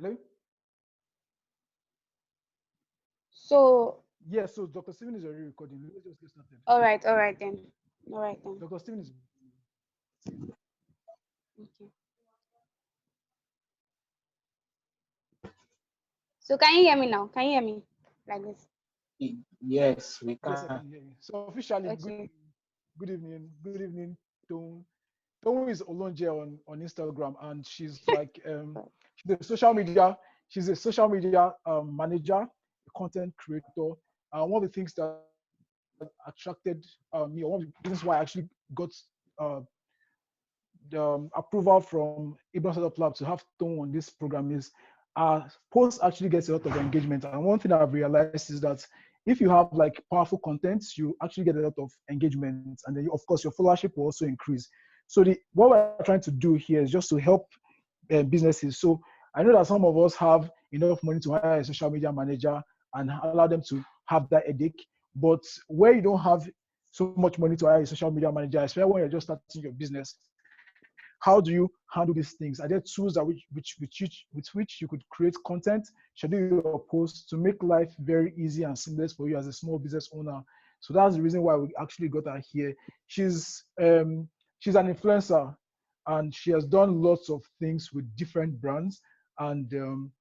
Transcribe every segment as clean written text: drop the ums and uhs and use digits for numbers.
Hello? So, Yes, so Dr. Steven is already recording. Let's just get started. all right then. All right then. Dr. Steven is. Okay. So can you hear me now? Can you hear me like this? Yes, we Yes, I can. can hear you. So officially, Okay. good evening, Tone. Tone is Olonje on Instagram, and she's a social media manager, a content creator. One of the things that attracted me, or one of the reasons why I actually got uh, the approval from Ibn Startup Lab to have Tone on this program is post actually gets a lot of engagement. And one thing I've realized is that if you have like powerful content, you actually get a lot of engagement, and then of course your followership will also increase. So what we're trying to do here is just to help businesses. So I know that some of us have enough money to hire a social media manager and allow them to have that headache. But where you don't have so much money to hire a social media manager, especially when you're just starting your business, how do you handle these things? Are there tools that with which you could create content, schedule your posts to make life very easy and seamless for you as a small business owner? So that's the reason why we actually got her here. She's an influencer, and she has done lots of things with different brands. And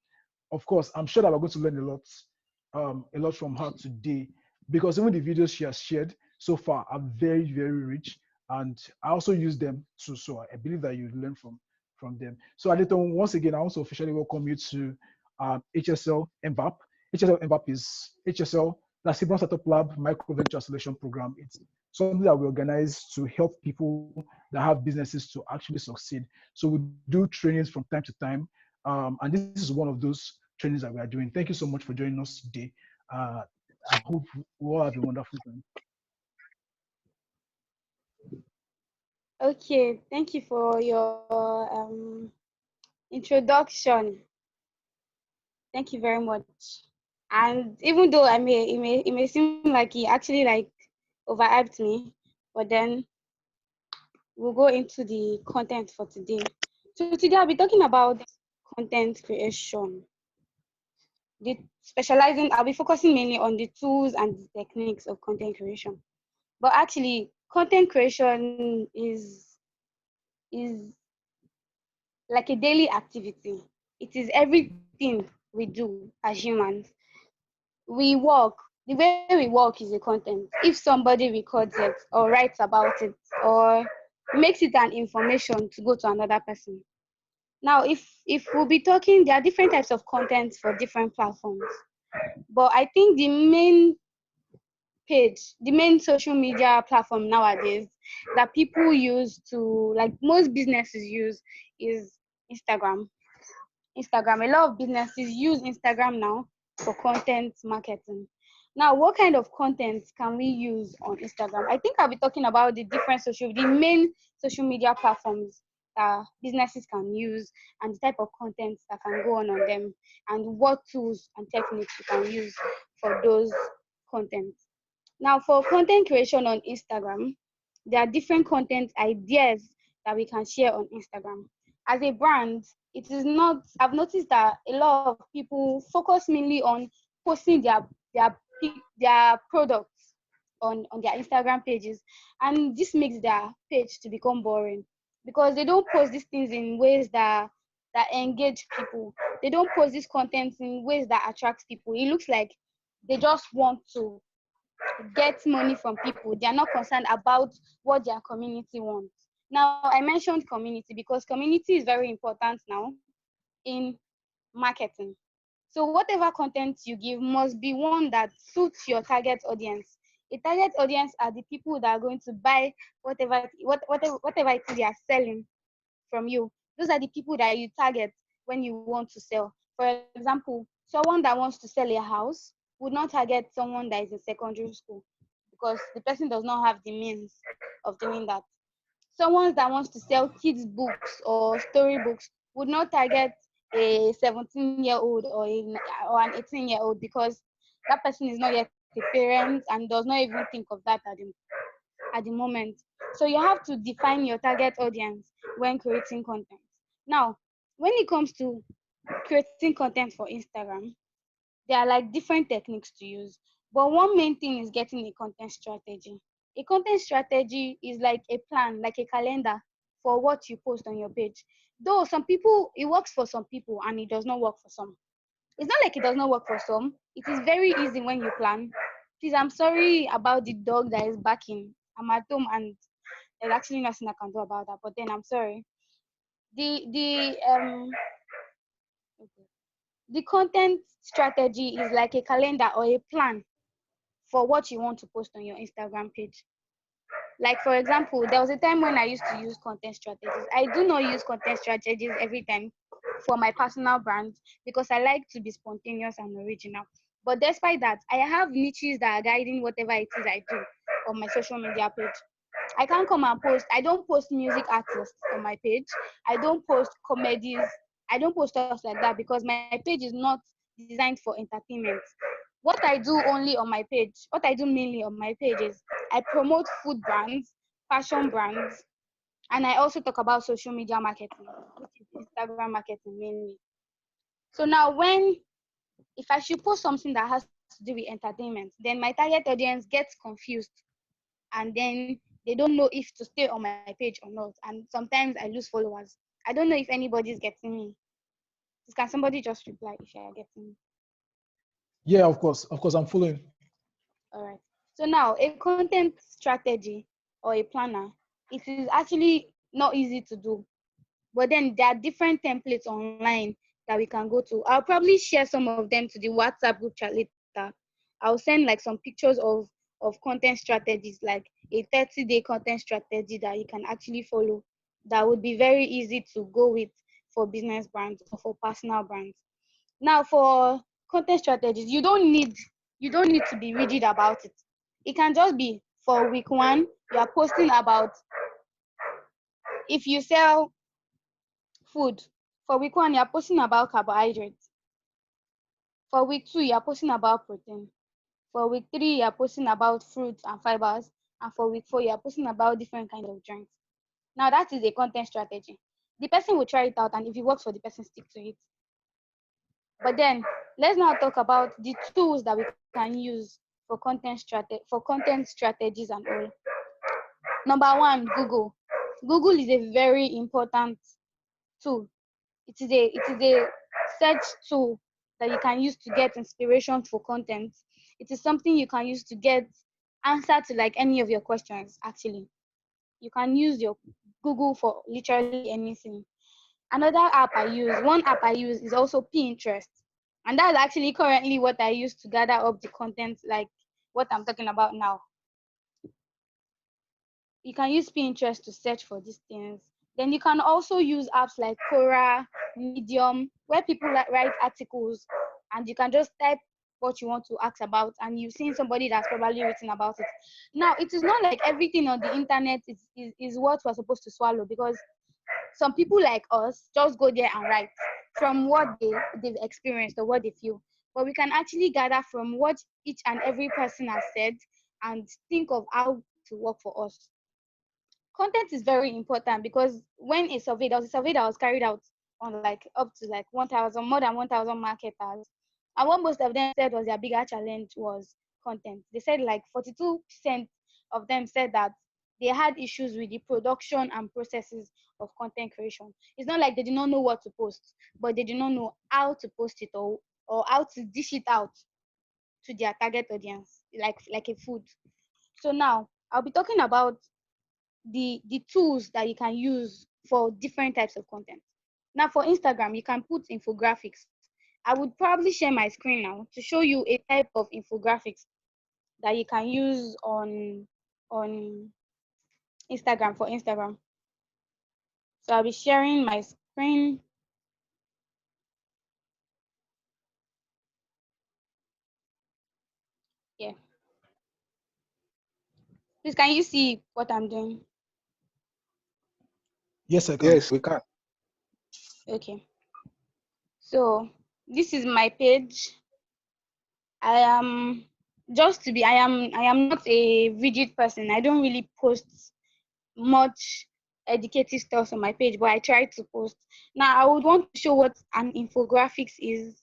of course, I'm sure that we're going to learn a lot from her today, because even the videos she has shared so far are very, very rich, and I also use them too. So I believe that you learn from them. So Adetoun, once again, I want to officially welcome you to HSL MVAP. HSL MVAP is HSL, that's Hebron Startup Lab Micro Venture Solution Program. It's something that we organize to help people that have businesses to actually succeed. So we do trainings from time to time, and this is one of those trainings that we are doing. Thank you so much for joining us today. Uh, I hope we all have a wonderful time. Okay. Thank you for your introduction. Thank you very much. And even though it may seem like he actually like overhyped me, but then we'll go into the content for today. So today I'll be talking about content creation. I'll be focusing mainly on the tools and the techniques of content creation. But actually, content creation is like a daily activity. It is everything we do as humans. We work. The way we work is a content. If somebody records it or writes about it or makes it an information to go to another person. Now, if we'll be talking, there are different types of content for different platforms. But I think the main social media platform nowadays that people use to, like most businesses use, is Instagram. Instagram. A lot of businesses use Instagram now for content marketing. Now, what kind of content can we use on Instagram? I think I'll be talking about the main social media platforms that businesses can use, and the type of content that can go on them, and what tools and techniques you can use for those contents. Now, for content creation on Instagram, there are different content ideas that we can share on Instagram. As a brand, I've noticed that a lot of people focus mainly on posting their products on their Instagram pages, and this makes their page to become boring because they don't post these things in ways that engage people. They don't post this content in ways that attract people. It looks like they just want to get money from people. They are not concerned about what their community wants. Now, I mentioned community because community is very important now in marketing. So whatever content you give must be one that suits your target audience. A target audience are the people that are going to buy whatever it is you are selling from you. Those are the people that you target when you want to sell. For example, someone that wants to sell a house would not target someone that is in secondary school because the person does not have the means of doing that. Someone that wants to sell kids books or storybooks would not target a 17-year-old or an 18-year-old because that person is not yet a parent and does not even think of that at the moment. So you have to define your target audience when creating content. Now, when it comes to creating content for Instagram, there are like different techniques to use. But one main thing is getting a content strategy. A content strategy is like a plan, like a calendar for what you post on your page. Though some people, it works for some people and it does not work for some. It's not like it does not work for some. It is very easy when you plan. Please, I'm sorry about the dog that is barking. I'm at home and there's actually nothing I can do about that. But then I'm sorry. The the content strategy is like a calendar or a plan for what you want to post on your Instagram page. Like for example, there was a time when I used to use content strategies. I do not use content strategies every time for my personal brand because I like to be spontaneous and original. But despite that, I have niches that are guiding whatever it is I do on my social media page. I can't come and post. I don't post music artists on my page. I don't post comedies. I don't post stuff like that because my page is not designed for entertainment. What I do only on my page, what I do mainly on my page is I promote food brands, fashion brands, and I also talk about social media marketing, which is Instagram marketing mainly. So now if I should post something that has to do with entertainment, then my target audience gets confused and then they don't know if to stay on my page or not. And sometimes I lose followers. I don't know if anybody's getting me. Can somebody just reply if you are getting me? Yeah, of course, I'm following. All right. So now a content strategy or a planner, it is actually not easy to do. But then there are different templates online that we can go to. I'll probably share some of them to the WhatsApp group chat later. I'll send like some pictures of content strategies, like a 30-day content strategy that you can actually follow. That would be very easy to go with for business brands or for personal brands. Now for content strategies, you don't need to be rigid about it. It can just be for week 1, you are posting about if you sell food. For week 1, you're posting about carbohydrates. For week 2, you're posting about protein. For week 3, you're posting about fruits and fibers. And for week 4, you're posting about different kinds of drinks. Now that is a content strategy. The person will try it out, and if it works for the person, stick to it. But then let's now talk about the tools that we can use for content strategies and all. Number 1, Google. Google is a very important tool. It is a search tool that you can use to get inspiration for content. It is something you can use to get answer to like any of your questions. Actually, you can use your Google for literally anything. One app I use is also Pinterest, and that's actually currently what I use to gather up the content, like what I'm talking about now. You can use Pinterest to search for these things. Then you can also use apps like Quora, Medium, where people write articles and you can just type what you want to ask about and you've seen somebody that's probably written about it. Now, it is not like everything on the internet is what we're supposed to swallow, because some people like us just go there and write from what they've experienced or what they feel. But we can actually gather from what each and every person has said and think of how to work for us. Content is very important because there was a survey that was carried out on like up to like 1,000, more than 1,000 marketers. And what most of them said was their bigger challenge was content. They said like 42% of them said that they had issues with the production and processes of content creation. It's not like they did not know what to post, but they did not know how to post it or how to dish it out to their target audience, like a food. So now I'll be talking about the tools that you can use for different types of content. Now for Instagram, you can put infographics. I would probably share my screen now to show you a type of infographics that you can use on Instagram for Instagram. So I'll be sharing my screen. Yeah. Please, can you see what I'm doing? Yes, I can. Yes, we can. Okay. So this is my page. I am not a rigid person. I don't really post much educative stuff on my page, but I tried to post. Now I would want to show what an infographics is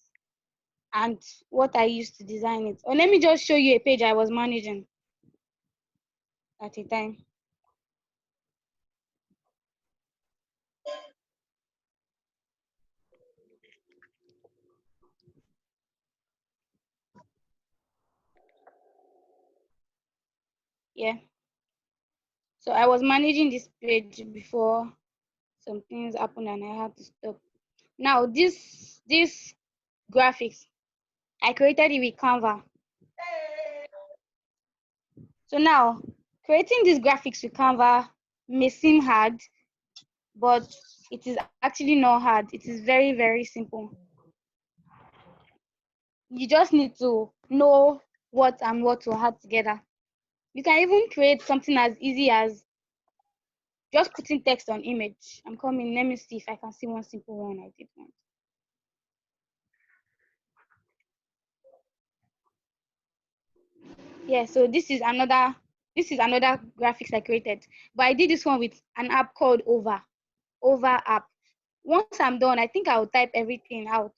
and what I used to design it. Or let me just show you a page I was managing at a time. Yeah. So I was managing this page before some things happened and I had to stop. Now this graphics, I created it with Canva. So now creating these graphics with Canva may seem hard, but it is actually not hard. It is very, very simple. You just need to know what and what to add together. You can even create something as easy as just putting text on image. I'm coming. Let me see if I can see one simple one I did once. Yeah, so this is another graphics I created, but I did this one with an app called Over app. Once I'm done, I think I'll type everything out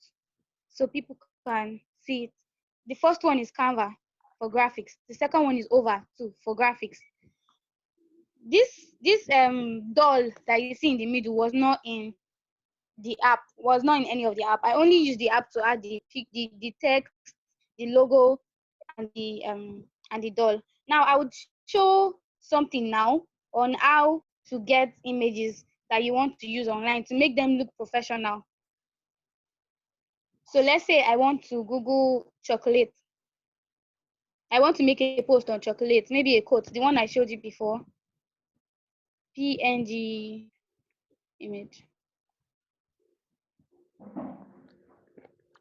so people can see it. The first one is Canva for graphics. The second one is Over too for graphics. This doll that you see in the middle was not in the app, was not in any of the app. I only used the app to add the text, the logo, and the doll. Now I would show something now on how to get images that you want to use online to make them look professional. So let's say I want to Google chocolate. I want to make a post on chocolate, maybe a quote, the one I showed you before. PNG image.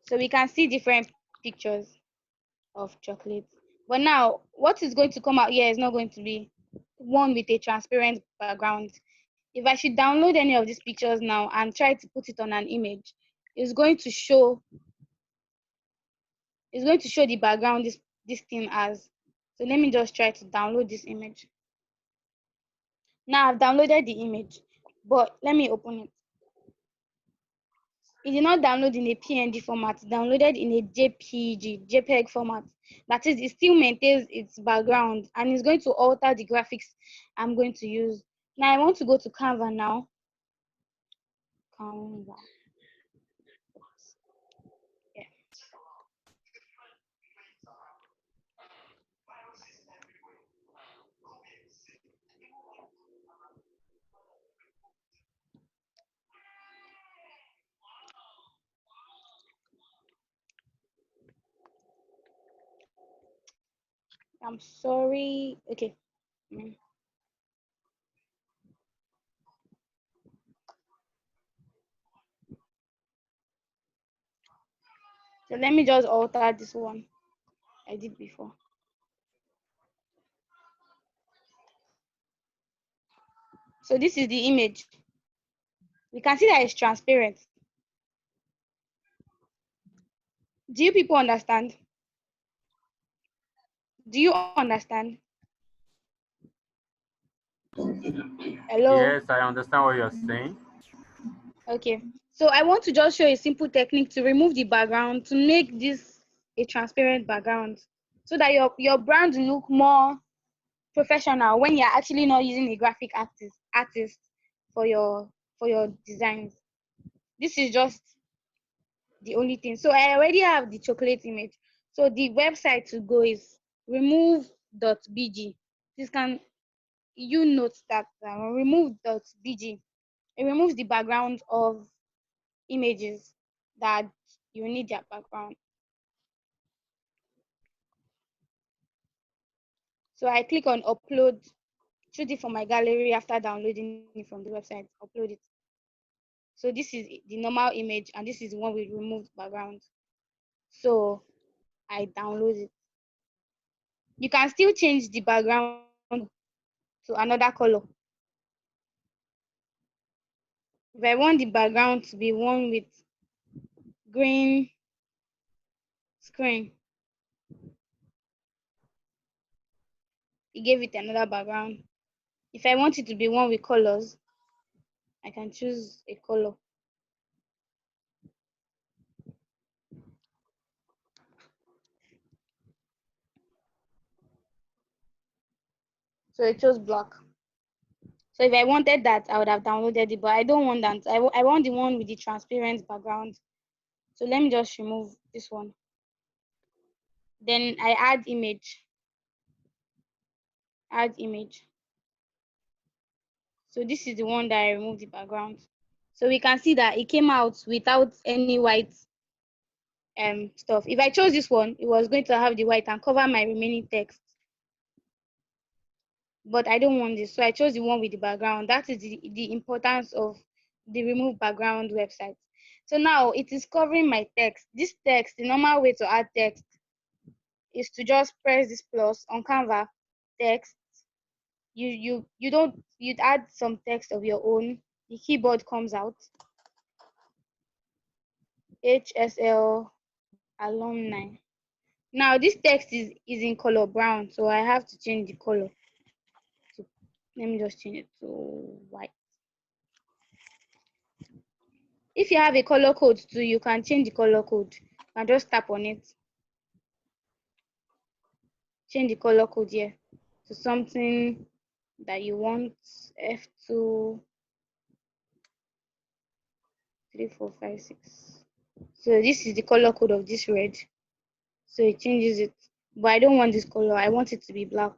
So we can see different pictures of chocolate. But now, what is going to come out here is not going to be one with a transparent background. If I should download any of these pictures now and try to put it on an image, it's going to show the background this thing has. So let me just try to download this image. Now I've downloaded the image, but let me open it. It did not download in a PNG format, it downloaded in a JPEG format. That is, it still maintains its background and it's going to alter the graphics I'm going to use. Now I want to go to Canva now. Canva. Yeah. I'm sorry. Okay. So let me just alter this one I did before. So this is the image. We can see that it's transparent. Do you people understand? Do you understand? Hello? Yes, I understand what you're saying. Okay. So I want to just show a simple technique to remove the background to make this a transparent background so that your brand will look more professional when you're actually not using a graphic artist for your designs. This is just the only thing. So I already have the chocolate image. So the website to go is remove.bg. This can you note that remove.bg. It removes the background of images that you need their background. So I click on upload, choose it from my gallery after downloading it from the website, upload it. So this is the normal image and this is the one with removed background. So I download it. You can still change the background to another color. If I want the background to be one with green screen, it gave it another background. If I want it to be one with colors, I can choose a color. So I chose black. So if I wanted that, I would have downloaded it, but I don't want that. I want the one with the transparent background. So let me just remove this one. Then I add image. Add image. So this is the one that I removed the background. So we can see that it came out without any white stuff. If I chose this one, it was going to have the white and cover my remaining text. But I don't want this, so I chose the one with the background. That is the importance of the remove background website. So now it is covering my text. This text, the normal way to add text is to just press this plus on Canva, text. You don't, you'd add some text of your own. The keyboard comes out. HSL alumni. Now this text is in color brown, so I have to change the color. So let me just change it to white. If you have a color code too, you can change the color code. You can just tap on it. Change the color code here to something that you want. F2 3 4 5 6. So this is the color code of this red. So it changes it. But I don't want this color. I want it to be black.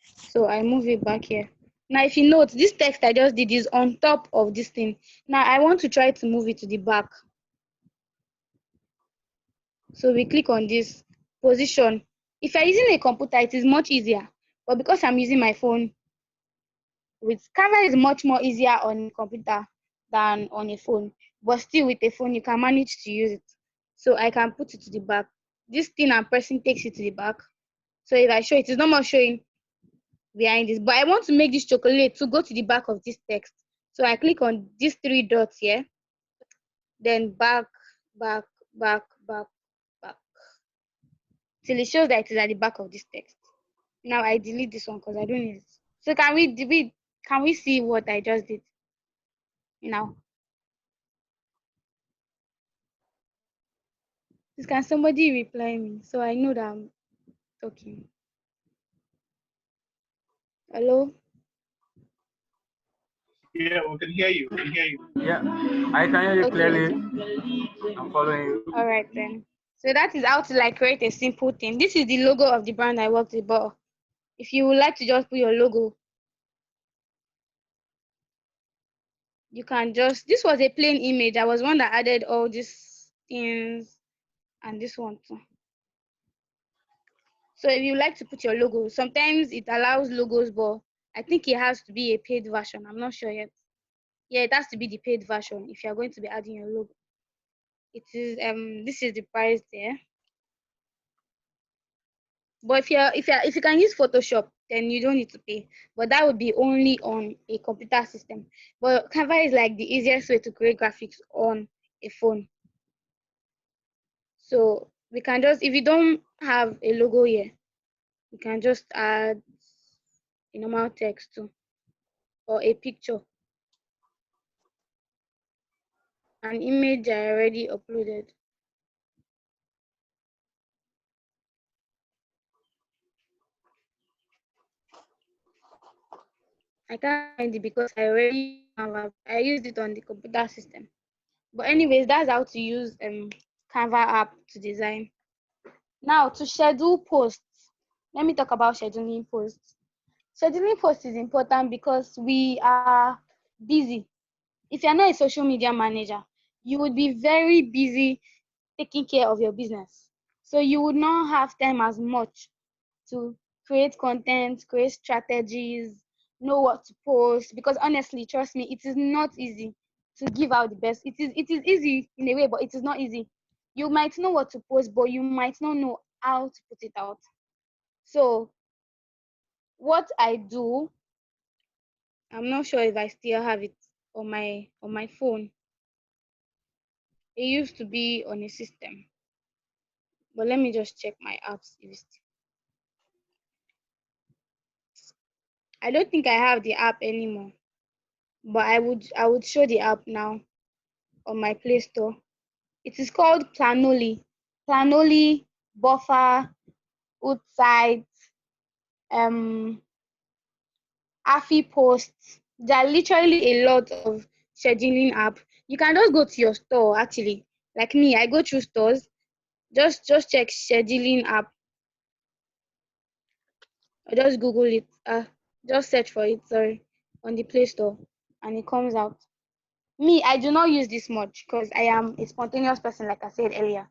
So I move it back here. Now if you note, this text I just did is on top of this thing. Now I want to try to move it to the back. So we click on this position. If you're using a computer, it is much easier. But because I'm using my phone, with Canva is much more easier on a computer than on a phone. But still with a phone, you can manage to use it. So I can put it to the back. This thing I'm pressing takes it to the back. So if I show it, it's not more showing behind this. But I want to make this chocolate to go to the back of this text. So I click on these three dots here. Then back, back, back, back, back. Till it shows that it is at the back of this text. Now I delete this one because I don't need it. So can we see what I just did now? Can somebody reply me so I know that I'm talking? Hello? Yeah, we can hear you. We can hear you. Yeah, I can hear you Okay, clearly. okay. I'm following you. All right then. So that is how to like create a simple thing. This is the logo of the brand I worked with, but if you would like to just put your logo, you can just, this was a plain image. I was one that added all these things and this one too. So if you like to put your logo, sometimes it allows logos, but I think it has to be a paid version. I'm not sure yet. Yeah, it has to be the paid version if you're going to be adding your logo. It is this is the price there. But if you can use Photoshop, then you don't need to pay. But that would be only on a computer system. But Canva is like the easiest way to create graphics on a phone. So we can just, if you don't have a logo here, you can just add a normal text too, or a picture. An image I already uploaded. I can't find it because I already use Canva. I used it on the computer system. But anyways, that's how to use Canva app to design. Now to schedule posts. Let me talk about scheduling posts. Scheduling posts is important because we are busy. If you're not a social media manager, you would be very busy taking care of your business. So you would not have time as much to create content, create strategies, know what to post. Because honestly, trust me, it is not easy to give out the best. It is easy in a way, but it is not easy. You might know what to post, but you might not know how to put it out. So what I do, I'm not sure if I still have it on my phone. It used to be on a system, but let me just check my apps if it's I don't think I have the app anymore, but I would show the app now on my Play Store. It is called Planoli. Planoli, Buffer, Outside, um, Afi Posts. There are literally a lot of scheduling app. You can just go to your store actually. Like me, I go through stores. Just check scheduling app or just Google it. Just search for it, sorry, on the Play Store and it comes out. Me, I do not use this much because I am a spontaneous person, like I said earlier.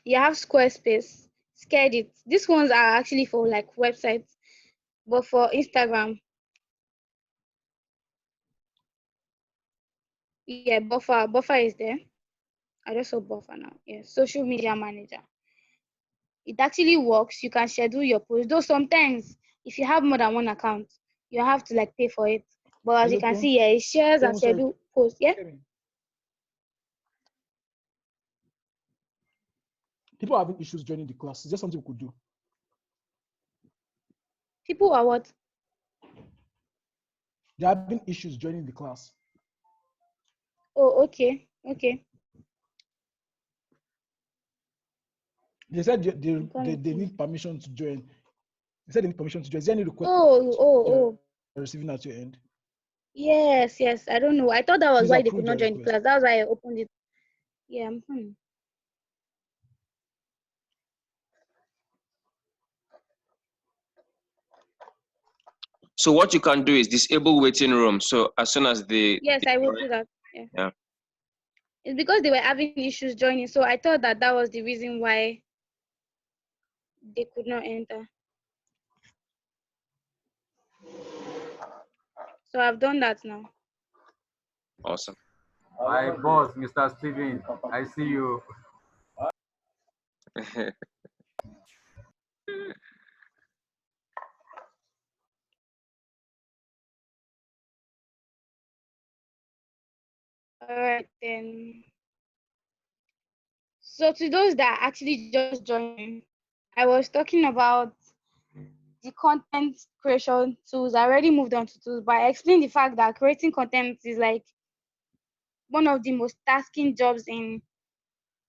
You have Squarespace, Scared It. These ones are actually for like websites, but for Instagram, yeah, Buffer is there. I just saw Buffer now. Yeah, Social Media Manager. It actually works. You can schedule your posts. Though sometimes, if you have more than one account, you have to like pay for it. But as you can Adetoun, see, yeah, it shares and sorry. schedule posts. Yeah, People are having issues joining the class. Is there something we could do? people are what? They're having issues joining the class. Oh, okay. They said I'm coming, they please. need permission to join. They said they need permission to join. Is there any request Oh. you're receiving at your end? Yes. I don't know. I thought that was Please why they could approve not their join the request. class. That was why I opened it. Yeah, I'm coming. So what you can do is disable waiting room. So as soon as Yes, I will do that. Yeah. yeah. It's because they were having issues joining, so I thought that was the reason why they could not enter. So I've done that now. Awesome. My boss, Mr. Steven, I see you. All right then. So to those that actually just joined, I was talking about the content creation tools. I already moved on to tools, but I explained the fact that creating content is like one of the most tasking jobs in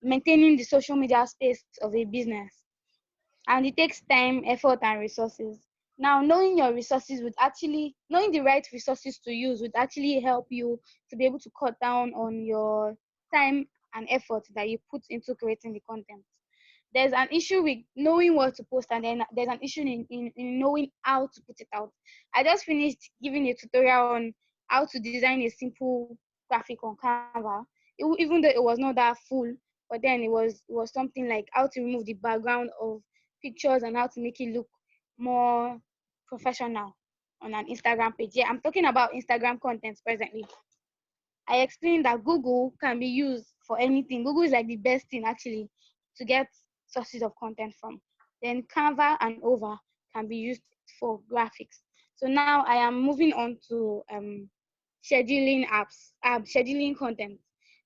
maintaining the social media space of a business. And it takes time, effort, and resources. Now, knowing your resources would actually, knowing the right resources to use would actually help you to be able to cut down on your time and effort that you put into creating the content. There's an issue with knowing what to post, and then there's an issue in knowing how to put it out. I just finished giving a tutorial on how to design a simple graphic on Canva, even though it was not that full, but then it was something like how to remove the background of pictures and how to make it look more professional on an Instagram page. Yeah, I'm talking about Instagram content presently. I explained that Google can be used for anything. Google is like the best thing actually to get sources of content from. Then Canva and Over can be used for graphics. So now I am moving on to scheduling apps, scheduling content.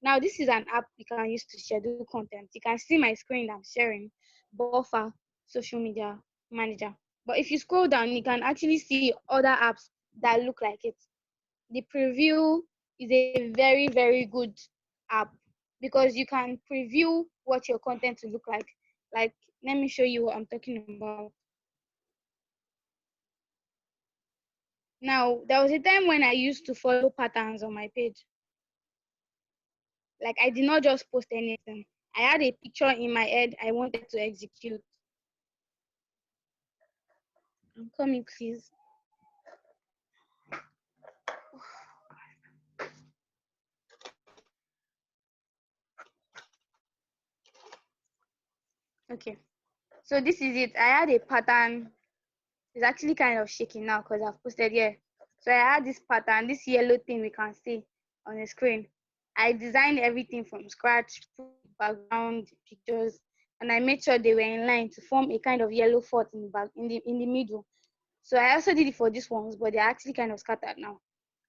Now this is an app you can use to schedule content. You can see my screen I'm sharing, Buffer, Social Media Manager. But if you scroll down, you can actually see other apps that look like it. The preview is a very good app because you can preview what your content will look like. Like, let me show you what I'm talking about. Now, there was a time when I used to follow patterns on my page. Like, I did not just post anything. I had a picture in my head I wanted to execute. I'm coming, please. Okay, so this is it. I had a pattern. It's actually kind of shaking now because I've posted here. So I had this pattern, this yellow thing we can see on the screen. I designed everything from scratch, put background pictures, and I made sure they were in line to form a kind of yellow fort in the back, in the middle. So I also did it for these ones, but they're actually kind of scattered now.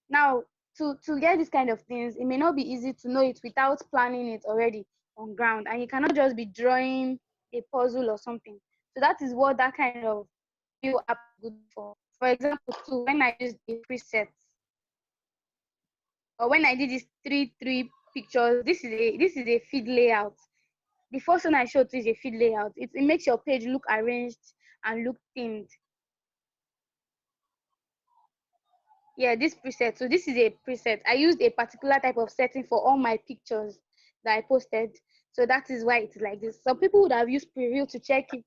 Now, to get these kind of things, it may not be easy to know it without planning it already on ground, and you cannot just be drawing a puzzle or something. So that is what that kind of preview app is good for. For example, too, when I used a preset, or when I did this three pictures, this is a feed layout. The first one I showed is a feed layout. It makes your page look arranged and look themed. Yeah, this preset. So this is a preset. I used a particular type of setting for all my pictures that I posted. So that is why it's like this. Some people would have used preview to check it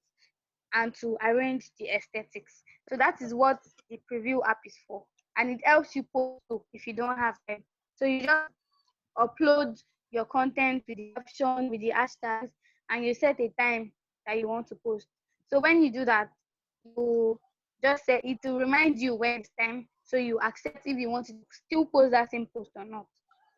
and to arrange the aesthetics. So that is what the preview app is for. And it helps you post too if you don't have time. So you just upload your content with the caption, with the hashtags, and you set a time that you want to post. So when you do that, you just set it to remind you when it's time. So you accept if you want to still post that same post or not.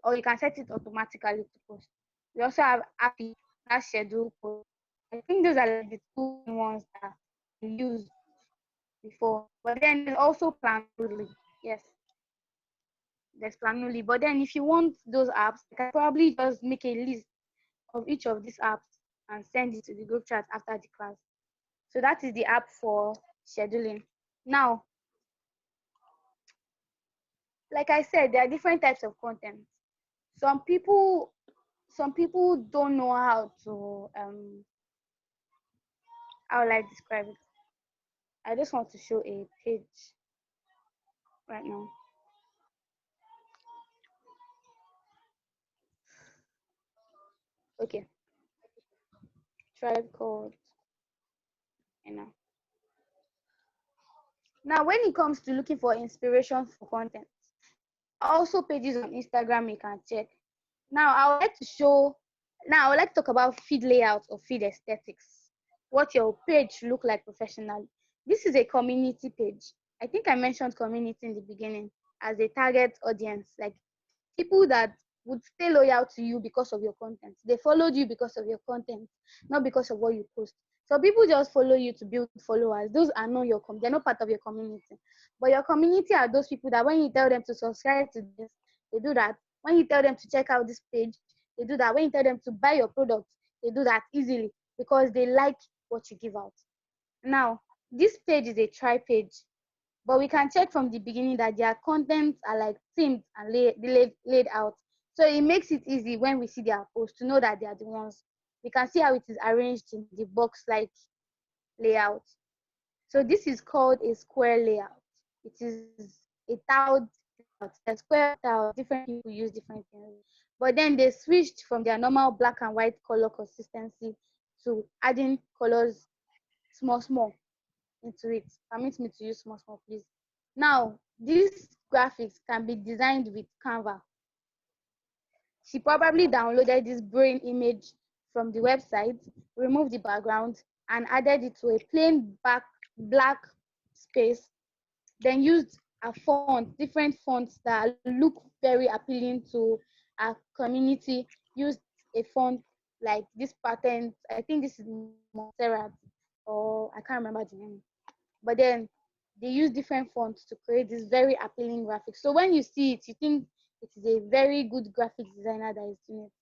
Or you can set it automatically to post. We also have API, that schedule post. I think those are like the two ones that we use before. But then there's also Planoly. Yes, there's Planoly. But then if you want those apps, you can probably just make a list of each of these apps and send it to the group chat after the class. So that is the app for scheduling. Now, like I said, there are different types of content. Some people, some people don't know how to how will I describe it? I just want to show a page right now. Okay, tribe called, you know. Now, when it comes to looking for inspiration for content, also pages on Instagram you can check. Now, I would like to show, now I would like to talk about feed layout or feed aesthetics, what your page should look like professionally. This is a community page. I think I mentioned community in the beginning as a target audience, like people that would stay loyal to you because of your content. They followed you because of your content, not because of what you post. So people just follow you to build followers. Those are not your they're not part of your community. But your community are those people that when you tell them to subscribe to this, they do that. When you tell them to check out this page, they do that. When you tell them to buy your product, they do that easily because they like what you give out. Now, this page is a try page, but we can check from the beginning that their contents are like themed and laid out. So it makes it easy when we see their post to know that they are the ones. We can see how it is arranged in the box-like layout. So this is called a square layout. It is a tiled layout. A square tile, different people use different things. But then they switched from their normal black and white color consistency to adding colors small into it. Permit me to use small, please. Now, these graphics can be designed with Canva. She probably downloaded this brain image from the website, removed the background, and added it to a plain black space, then used a font, different fonts that look very appealing to our community, used a font like this pattern. I think this is Montserrat, or I can't remember the name. But then they use different fonts to create this very appealing graphic. So when you see it, you think it is a very good graphic designer that is doing it.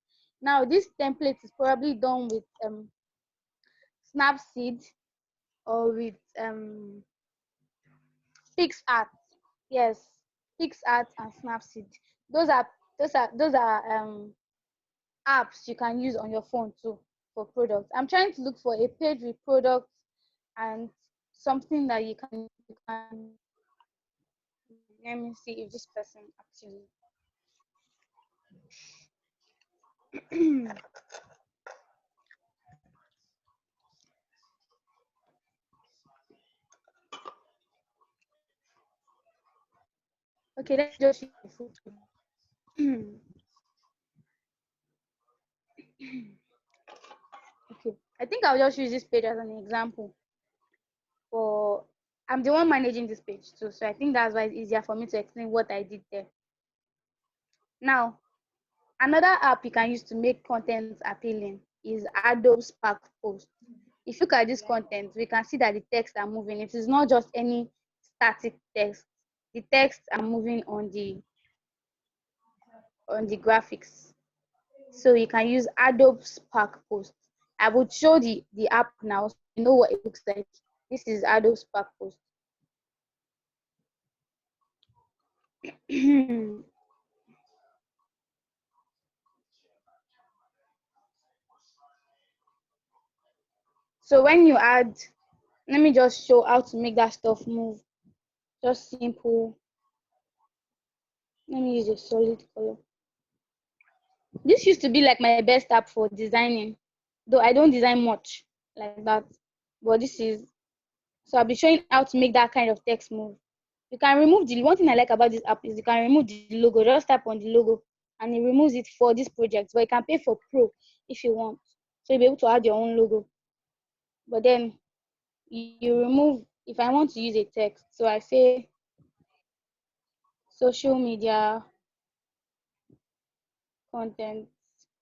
Now, this template is probably done with Snapseed or with PixArt. Yes, PixArt and Snapseed. Those are apps you can use on your phone too for products. I'm trying to look for a page with products and something that you can let me see if this person actually okay, let's just use the photo. Okay, I think I'll just use this page as an example for I'm the one managing this page too, so I think that's why it's easier for me to explain what I did there. Now, another app you can use to make content appealing is Adobe Spark Post. If you look at this content, we can see that the text are moving. It is not just any static text. The texts are moving on the graphics. So you can use Adobe Spark Post. I would show the app now so you know what it looks like. This is Adobe Spark Post. So when you add, let me just show how to make that stuff move. Just simple. Let me use a solid color. This used to be like my best app for designing, though I don't design much like that. But this is, so I'll be showing how to make that kind of text move. You can remove the, one thing I like about this app is you can remove the logo. Just tap on the logo and it removes it for this project. But you can pay for Pro if you want. So you'll be able to add your own logo. But then you remove, if I want to use a text, so I say social media content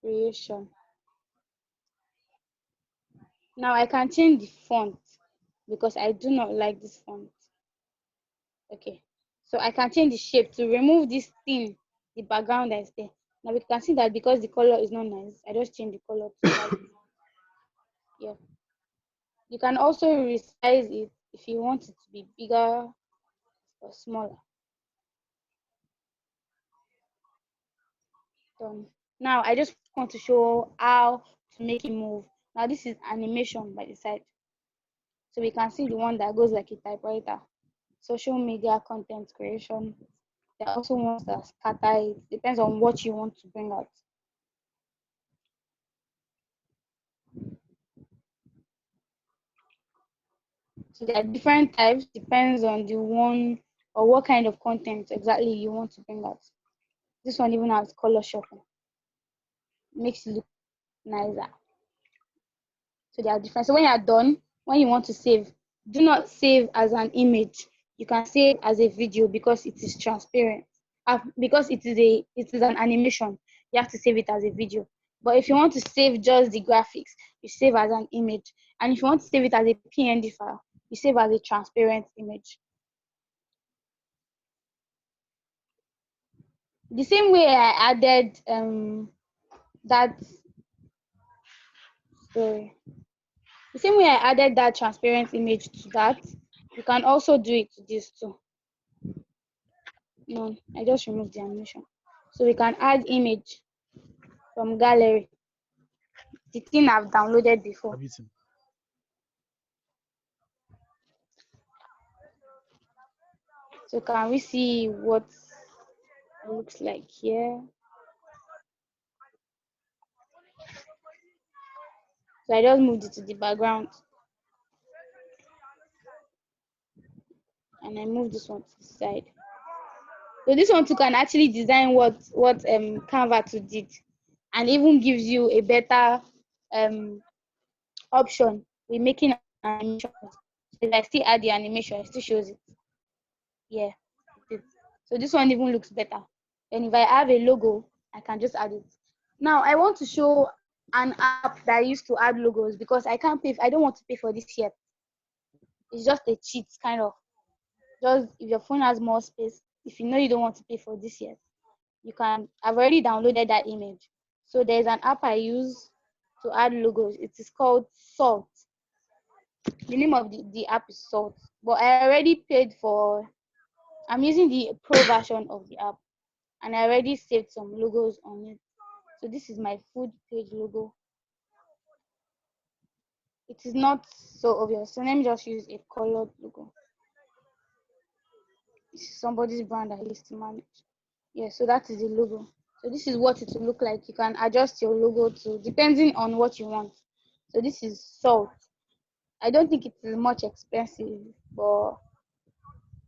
creation. Now I can change the font because I do not like this font. Okay, so I can change the shape to remove this thing, the background that is there. Now we can see that because the color is not nice, I just change the color to white. Yeah, you can also resize it if you want it to be bigger or smaller. Done. Now I just want to show how to make it move. Now this is animation by the side, so we can see the one that goes like a typewriter. Social media content creation. There are also ones that scatter it. Depends on what you want to bring out. So there are different types, depends on the one or what kind of content exactly you want to bring out. This one even has color shopping. Makes it look nicer. So they are different. So when you are done, when you want to save, do not save as an image. You can save as a video because it is transparent. Because it is an animation, you have to save it as a video. But if you want to save just the graphics, you save as an image. And if you want to save it as a PNG file, you save as a transparent image. The same way I added that sorry. The same way I added that transparent image to that, you can also do it to this too. No, I just removed the animation. So we can add image from gallery, the thing I've downloaded before. So can we see what it looks like here? So I just moved it to the background. And I moved this one to the side. So this one too can actually design what Canva too did, and even gives you a better option with making animation. So if I still add the animation, it still shows it. Yeah, it did. So this one even looks better. And if I have a logo, I can just add it. Now I want to show an app that I used to add logos because I can't pay. I don't want to pay for this yet. It's just a cheat, kind of. Just if your phone has more space, if you know you don't want to pay for this yet, you can. I've already downloaded that image. So there's an app I use to add logos. It is called Salt. The name of the app is Salt. But I already paid for. I'm using the pro version of the app, and I already saved some logos on it. So this is my food page logo. It is not so obvious. So let me just use a colored logo. This is somebody's brand I used to manage. Yeah, so that is the logo. So this is what it will look like. You can adjust your logo to depending on what you want. So this is Salt. I don't think it is much expensive, but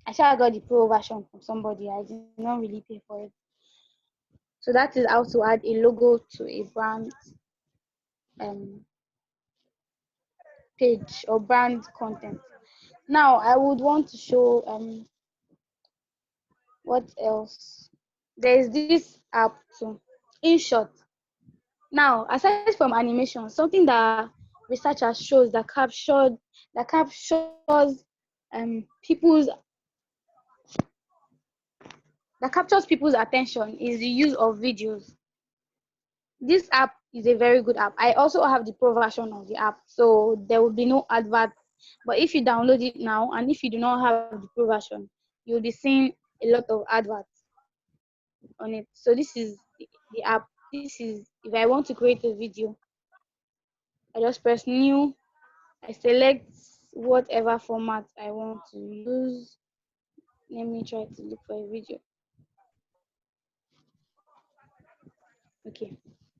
I sure I got the pro version from somebody. I did not really pay for it. So that is how to add a logo to a brand um, page or brand content. Now I would want to show what else. There is this app too. In short, now aside from animation, something that researchers shows people's that captures people's attention is the use of videos. This app is a very good app. I also have the pro version of the app, so there will be no advert. But if you download it now and if you do not have the pro version, you'll be seeing a lot of adverts. on it. So this is the app. This is if I want to create a video, I just press new. I select whatever format I want to use. Let me try to look for a video. Okay.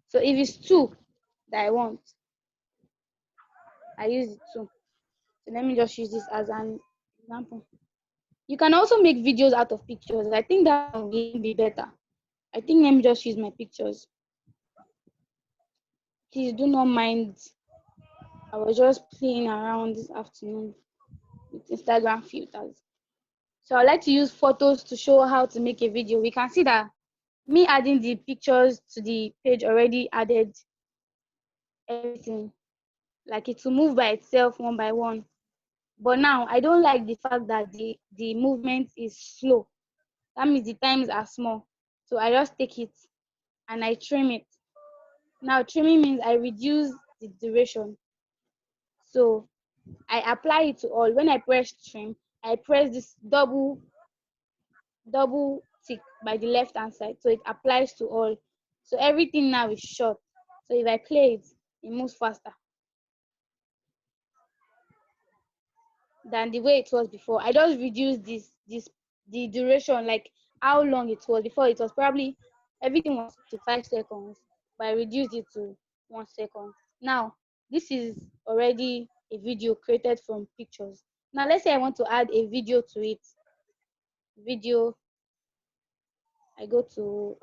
So if it's two that I want, I use it two. So let me just use this as an example. You can also make videos out of pictures. I think that would even be better. I think let me just use my pictures. Please do not mind. I was just playing around this afternoon with Instagram filters. So I like to use photos to show how to make a video. We can see that me adding the pictures to the page already added everything. Like it will move by itself one by one. But now I don't like the fact that the movement is slow. That means the times are small. So I just take it and I trim it. Now trimming means I reduce the duration. So I apply it to all. When I press trim, I press this double tick by the left hand side. So it applies to all. So everything now is short. So if I play it, it moves faster than the way it was before. I just reduced the duration, like how long it was before. It was probably everything was to 5 seconds, but I reduced it to 1 second. Now this is already a video created from pictures. Now let's say I want to add a video to it. Video, I go to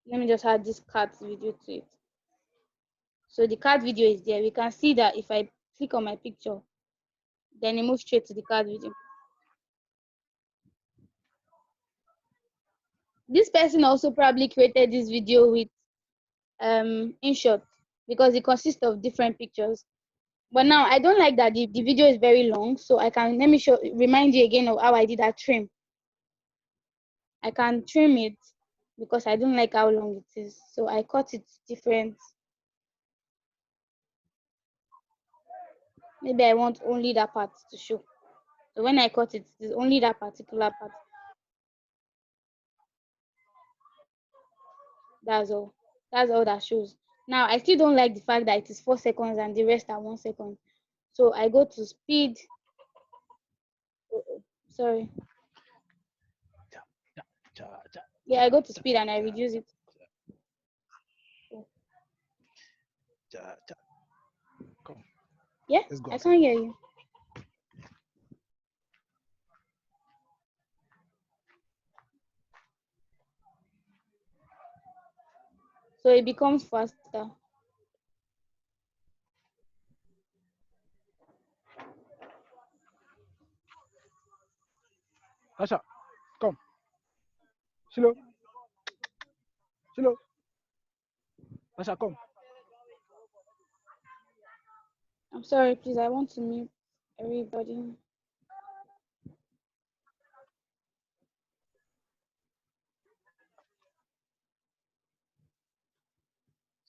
let me just add this cat video to it. So the cat video is there. We can see that if I click on my picture, then it moves straight to the cat video. This person also probably created this video with InShot because it consists of different pictures. But now I don't like that the video is very long, so I can let me remind you again of how I did that trim. I can trim it because I don't like how long it is, so I cut it different. Maybe I want only that part to show. So when I cut it, it's only that particular part. That's all. That's all that shows. Now I still don't like the fact that it is 4 seconds and the rest are 1 second. So I go to speed. Sorry. Yeah, I go to speed and I reduce it. Come. Yeah, I can't hear you. So it becomes faster. Asha, come. Shilo. Shilo. Asha, come. I'm sorry, please. I want to mute everybody.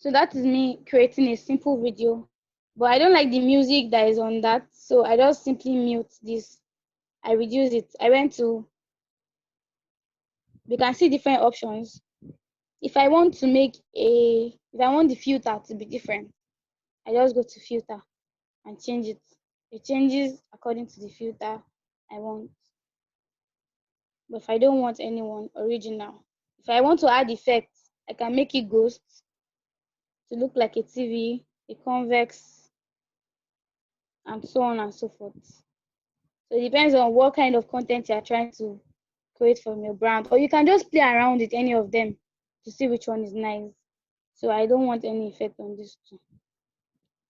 So that is me creating a simple video. But I don't like the music that is on that. So I just simply mute this. I reduce it. I went to, we can see different options. If I want to if I want the filter to be different, I just go to filter and change it. It changes according to the filter I want. But if I don't want anyone original, if I want to add effects, I can make it ghost to look like a TV, a convex, and so on and so forth. So it depends on what kind of content you're trying to create from your brand, or you can just play around with any of them to see which one is nice. So I don't want any effect on this too.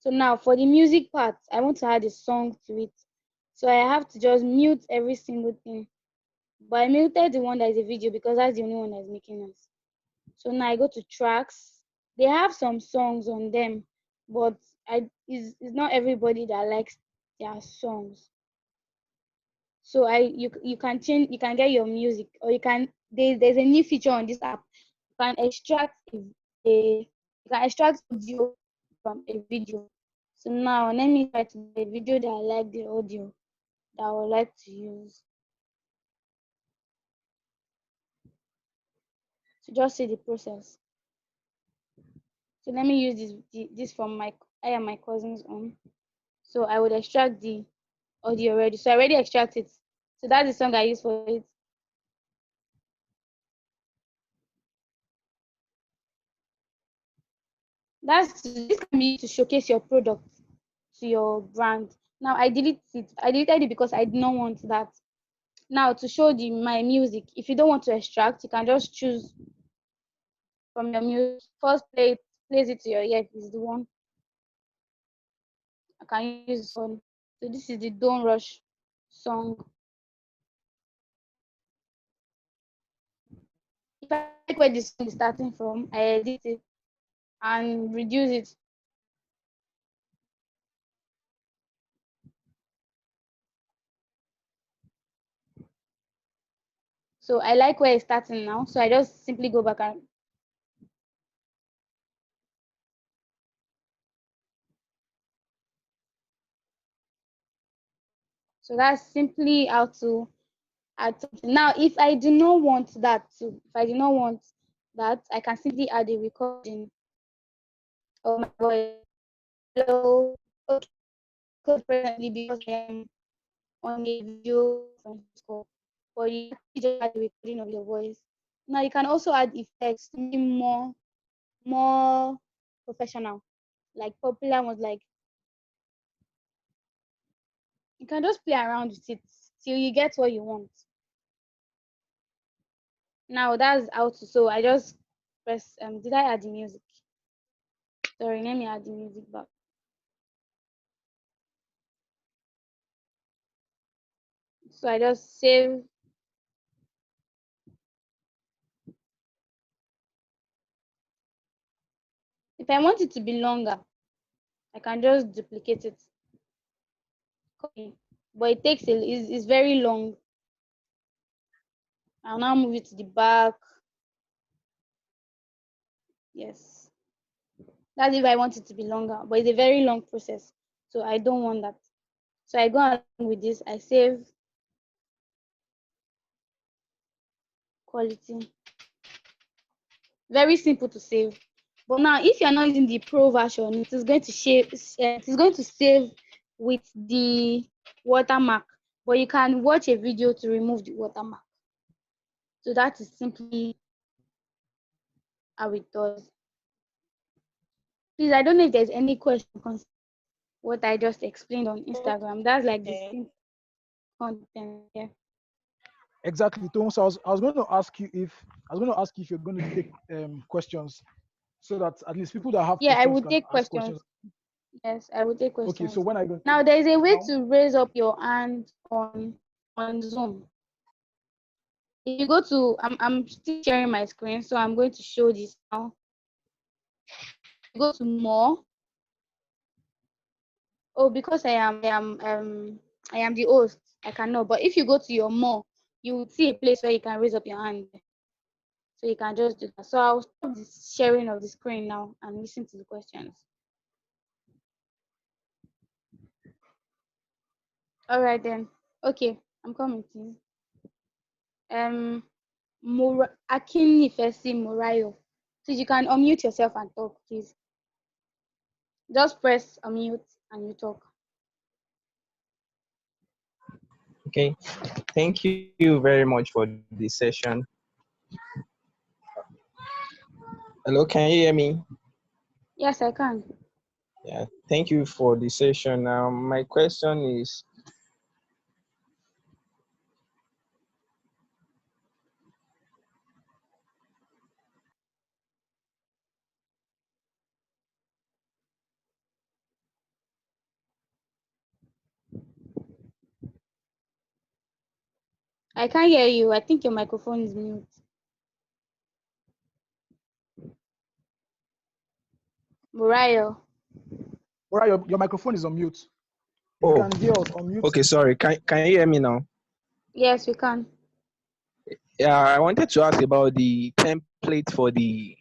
So now for the music part, I want to add a song to it. So I have to just mute every single thing. But I muted the one that is a video because that's the only one that's making noise. So now I go to tracks. They have some songs on them, but it's not everybody that likes their songs. So you can change, you can get your music, or you can there's a new feature on this app. You can extract you can extract audio from a video. So now let me try to do a video that I like the audio that I would like to use. So just see the process. So let me use this from I am my cousin's own. So I would extract the audio already. So I already extract it. So that's the song I use for it. This can be used to showcase your product to your brand. Now I delete it. I deleted it because I did not want that. Now to show my music, if you don't want to extract, you can just choose from your music. First place it to your ear is the one. I can use this one. So this is the Don't Rush song. If I like where this song is starting from, I edit it and reduce it. So I like where it's starting now. So I just simply go back and so that's simply how to add something. Now, if I do not want that if I do not want that, I can simply add a recording of my voice. Hello, okay, because presently because I am on a video conference call, but you just add a recording of your voice. Now you can also add effects to make more professional, like popular ones. Like you can just play around with it till you get what you want. Now that's how to. So I just press. Did I add the music? Sorry, let me add the music back. So I just save. If I want it to be longer, I can just duplicate it. Copy. But it takes it's very long. I'll now move it to the back. Yes. That's if I want it to be longer, but it's a very long process. So I don't want that. So I go along with this. I save quality. Very simple to save. But now, if you're not using the pro version, it is going to save with the watermark. But you can watch a video to remove the watermark. So that is simply how it does. Please, I don't know if there's any question concerning what I just explained on Instagram. That's like the simple content here. Exactly, Tom. So I was going to ask you if you're going to take questions, so that at least people that have Yeah, I questions would can take ask questions. questions. Yes, I would take Okay, so questions. when are you going to Now there is a way now? to raise up your hand on Zoom. If you go to I'm still sharing my screen, so I'm going to show this now. Go to more. Oh, because I am the host, I cannot. But if you go to your more, you will see a place where you can raise up your hand. So you can just do that. So I'll stop the sharing of the screen now and listen to the questions. All right then. Okay, I'm coming, please. Akinifesi Murayo. Please, you can unmute yourself and talk, please. Just press unmute and you talk. Okay, thank you very much for the session. Hello, can you hear me? Yes, I can. Yeah, thank you for the session. My question is, I can't hear you. I think your microphone is mute. Murayo. All right, your microphone is on mute. If you oh, can hear us on mute. okay, sorry. Can you hear me now? Yes, we can. Yeah, I wanted to ask about the template for the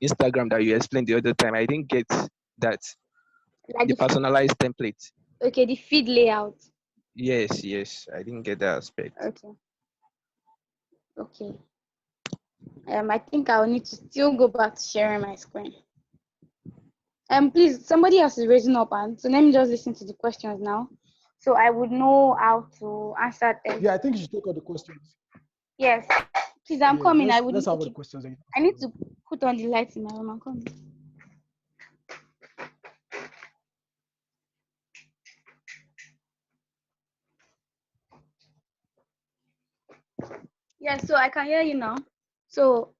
Instagram that you explained the other time. I didn't get that. Like The personalized template. okay, the feed layout. Yes, yes. I didn't get that aspect. Okay, okay. I think I'll need to still go back to sharing my screen. Please, somebody else is raising up, and so let me just listen to the questions now, so I would know how to answer them. Yeah, I think you should take all the questions. Yes, please, I'm Yeah, coming. I let's wouldn't. have all the Okay, questions. I need to put on the lights in my room. I'm coming. Yeah, so I can hear you now. So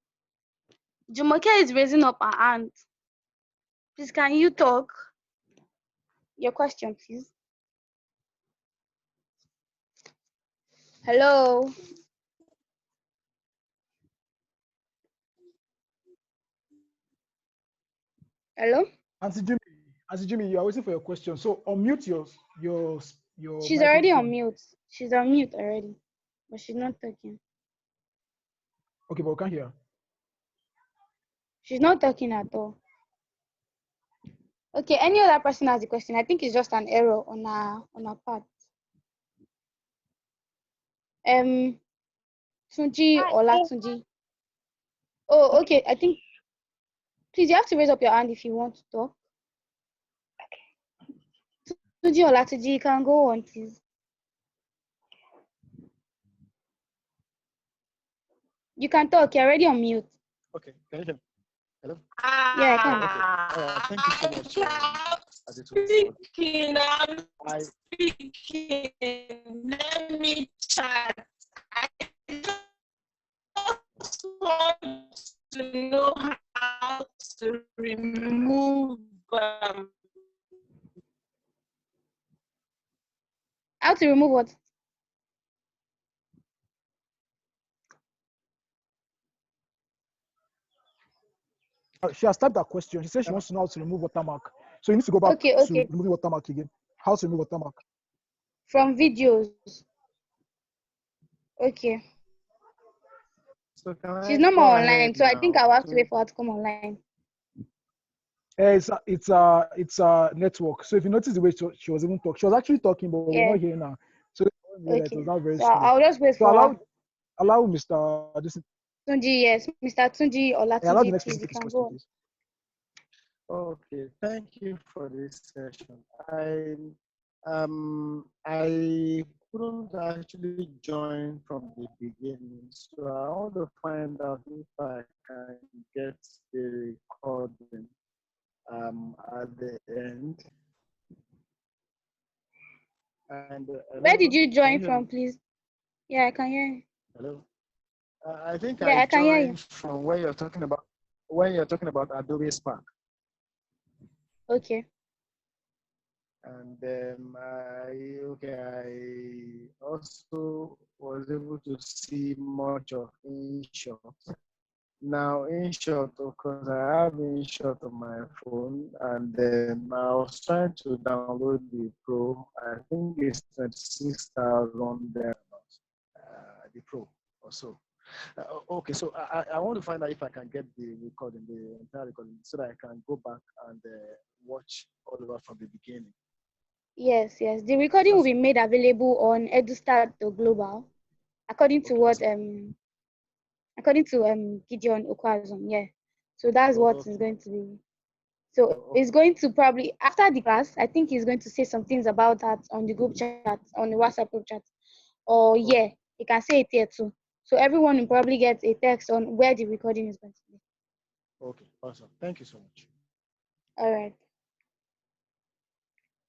Jumoke is raising up her hand. Please, can you talk? Your question, please. Hello. Hello. Auntie Jimmy, you are waiting for your question. So unmute your She's already on microphone. mute. She's on mute already, but she's not talking. Okay, but we can't hear. She's not talking at all. Okay, any other person has a question? I think it's just an error on our part. Tunji or Latunji. Oh, okay. I think please you have to raise up your hand if you want to talk. Tunji or Latunji, you can go on, please. You can talk. You're already on mute. Okay, can you hear me? Hello? Yeah, I can. Okay. Thank you so much, Adetoun. Speaking, I'm I speaking. Let me chat. I just want to know how to remove How to remove what? She has typed that question. She said she wants to know how to remove watermark. So you need to go back Okay, to okay. removing watermark again. How to remove watermark? From videos. Okay. so can She's I no go more online, ahead so I think now? I'll have to So wait for her to come online. It's a network. So if you notice the way she was even talking, she was actually talking, but we're Yeah. not hearing her. So it Okay. was not very So smooth. I'll just wait So for her. allow Mr. This Tunji, yes. Mr. Tunji or allow the Latunji, next please, person you take his can question, go on. please. okay, thank you for this session. I couldn't actually join from the beginning, so I want to find out if I can get the recording at the end. And Where did hello, you can join you hear me? from, please? Yeah, I can hear you. Hello. I think Yeah, I I can hear you. joined from where you're talking about Adobe Spark, Okay. and I also was able to see much of InShot. Now InShot, of course, I have InShot on my phone, and then I was trying to download the Pro. I think it's 26,000 there, the Pro or so. Okay, so I want to find out if I can get the recording, the entire recording, so that I can go back and watch all over from the beginning. Yes, yes. The recording will be made available on edustat.global, according to what according to Gideon Okwazon. Yeah. So that's what is going to be. So it's going to probably after the class, I think he's going to say some things about that on the group chat, on the WhatsApp group chat. Or yeah, he can say it here too. So everyone will probably get a text on where the recording is going to be. Okay, awesome. Thank you so much. All right.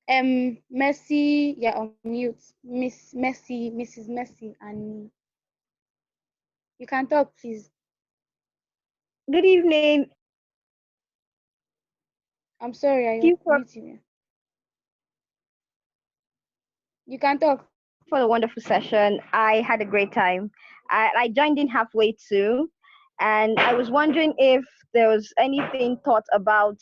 Messi, yeah, on mute. Miss Messi, Mrs. Messi, and you can talk, please. Good evening. I'm sorry, I unmuted you. You can talk. For the wonderful session. I had a great time. I joined in halfway too, and I was wondering if there was anything thought about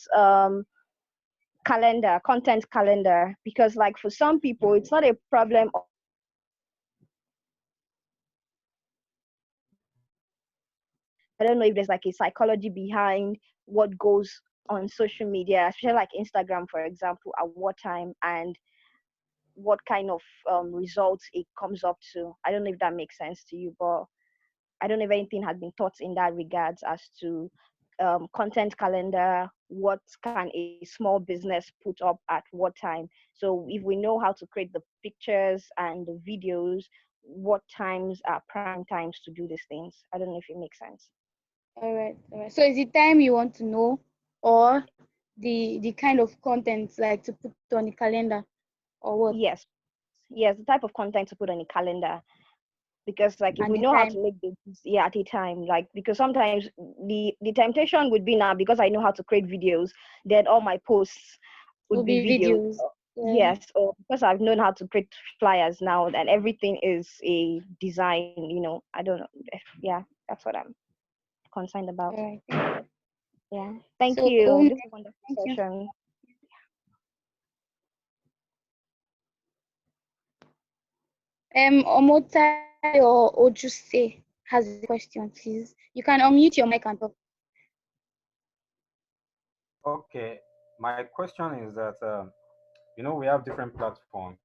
calendar, content calendar, because like for some people, it's not a problem. I don't know if there's like a psychology behind what goes on social media, especially like Instagram, for example, at what time and what kind of results it comes up to. I don't know if that makes sense to you, but I don't know if anything has been taught in that regards as to content calendar. What can a small business put up at what time? So if we know how to create the pictures and the videos, what times are prime times to do these things? I don't know if it makes sense. All right, all right. So is it time you want to know, or the kind of content like to put on the calendar, or what? Yes, yes, the type of content to put on a calendar. Because like if And we the know how time to make this, yeah, at a time, like because sometimes the temptation would be now because I know how to create videos, then all my posts will would be be videos. videos. Yeah. Yes, or because I've known how to create flyers now, and everything is a design. I don't know. Yeah, that's what I'm concerned about. All right. Yeah, thank So, you. This is a wonderful thank you. session. Omotai or Ojuse has a question, please. You can unmute your mic and talk. Okay, my question is that we have different platforms.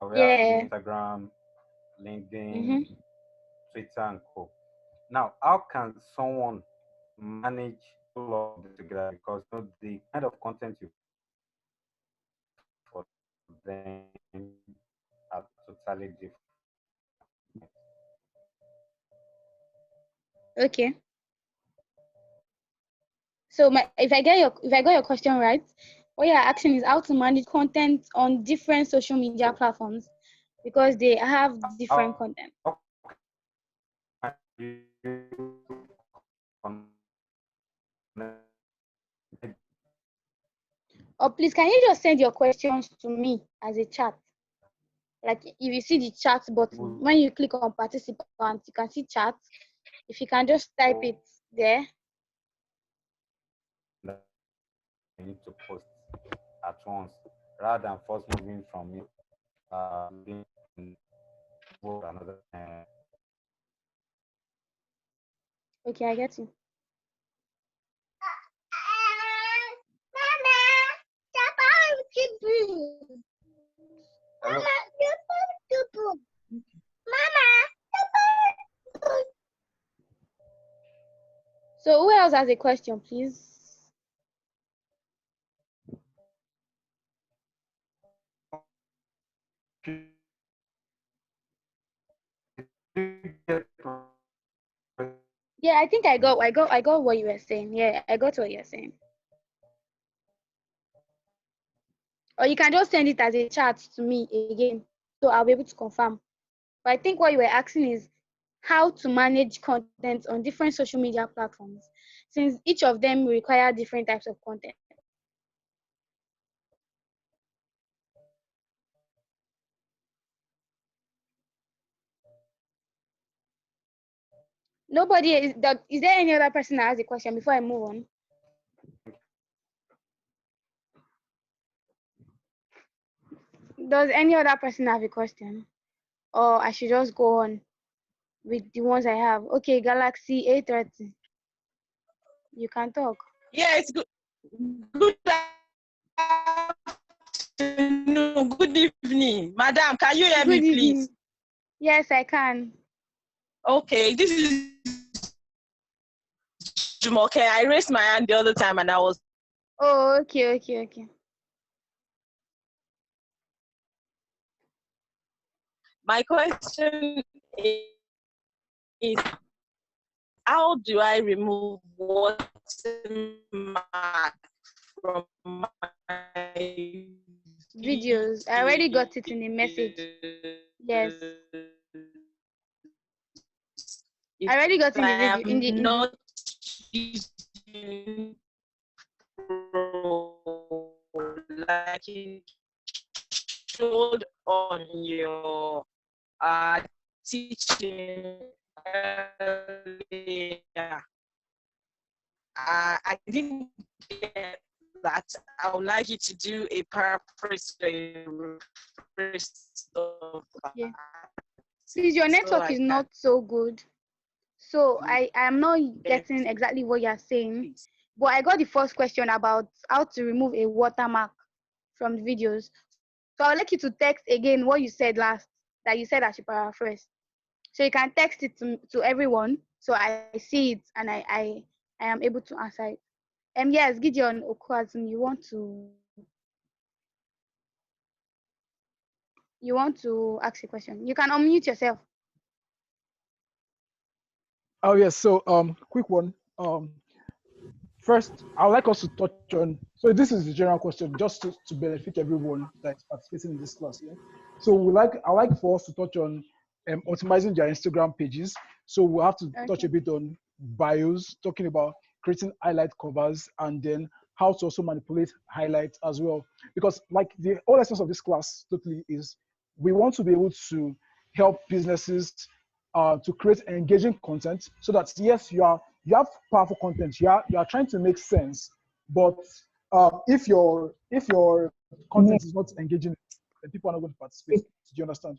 We have Yeah. Instagram, LinkedIn, Mm-hmm. Twitter, and co. Now, how can someone manage all of this together? Because the kind of content you put for them are totally different. Okay. So if I got your question right, what you're asking is how to manage content on different social media platforms because they have different How content. can you connect? Or please, can you just send your questions to me as a chat? Like if you see the chat button, when you click on participants, you can see chat. If you can just type it there. You need to post at once rather than first moving from it being another. Okay, I get you. Hello. So who else has a question, please? Yeah, I think I got what you were saying. Yeah, I got what you're saying. Or you can just send it as a chat to me again, so I'll be able to confirm. But I think what you were asking is how to manage content on different social media platforms, since each of them require different types of content. Nobody is that. Is there any other person that has a question before I move on? Does any other person have a question? Or I should just go on with the ones I have? Okay, Galaxy A30. You can talk. Yes, good afternoon, good evening. Madam, can you hear Good me, please? evening. Yes, I can. Okay, this is Jumoke. I raised my hand the other time and I was. Oh, okay. My question is how do I remove watermark from my Videos. I already got it in the message. Yes. If I already got in the I video am not using Pro, like it showed on your teaching earlier. I didn't get that. I would like you to do a paraphrase of Yeah. that. Please, your So network I is can not so good. So do I am not it, getting exactly what you're saying. please. But I got the first question about how to remove a watermark from the videos. So I would like you to text again what you said last, that you said I should paraphrase. So you can text it to everyone so I see it and I am able to answer it. Yes, Gideon Okwazum, you want to ask a question. You can unmute yourself. Oh yes. So quick one. First, I would like us to touch on. So this is the general question, just to benefit everyone that is participating in this class. Yeah. So I like for us to touch on optimizing their Instagram pages. So we'll have to touch a bit on bios, talking about creating highlight covers, and then how to also manipulate highlights as well. Because like the whole essence of this class totally is we want to be able to help businesses to create engaging content so that yes, you have powerful content, you are trying to make sense, but if your content is not engaging, then people are not going to participate. Do you understand?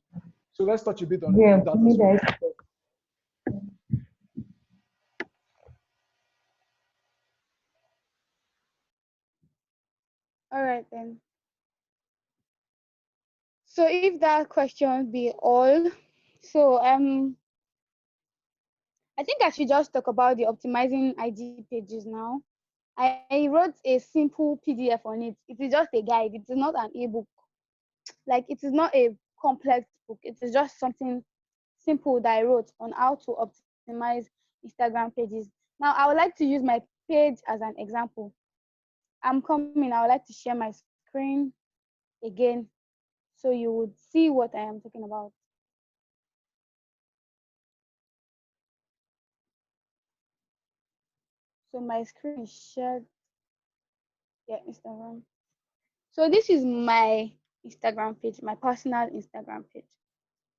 So let's touch a bit on that as well. All right then. So if that question be all, so I think I should just talk about the optimizing IG pages now. I wrote a simple PDF on it. It is just a guide. It is not an ebook. Like it is not a complex book. It is just something simple that I wrote on how to optimize Instagram pages. Now I would like to use my page as an example. I'm coming. I would like to share my screen again so you would see what I am talking about. So my screen is shared. Yeah, Instagram. So this is my Instagram page, my personal Instagram page.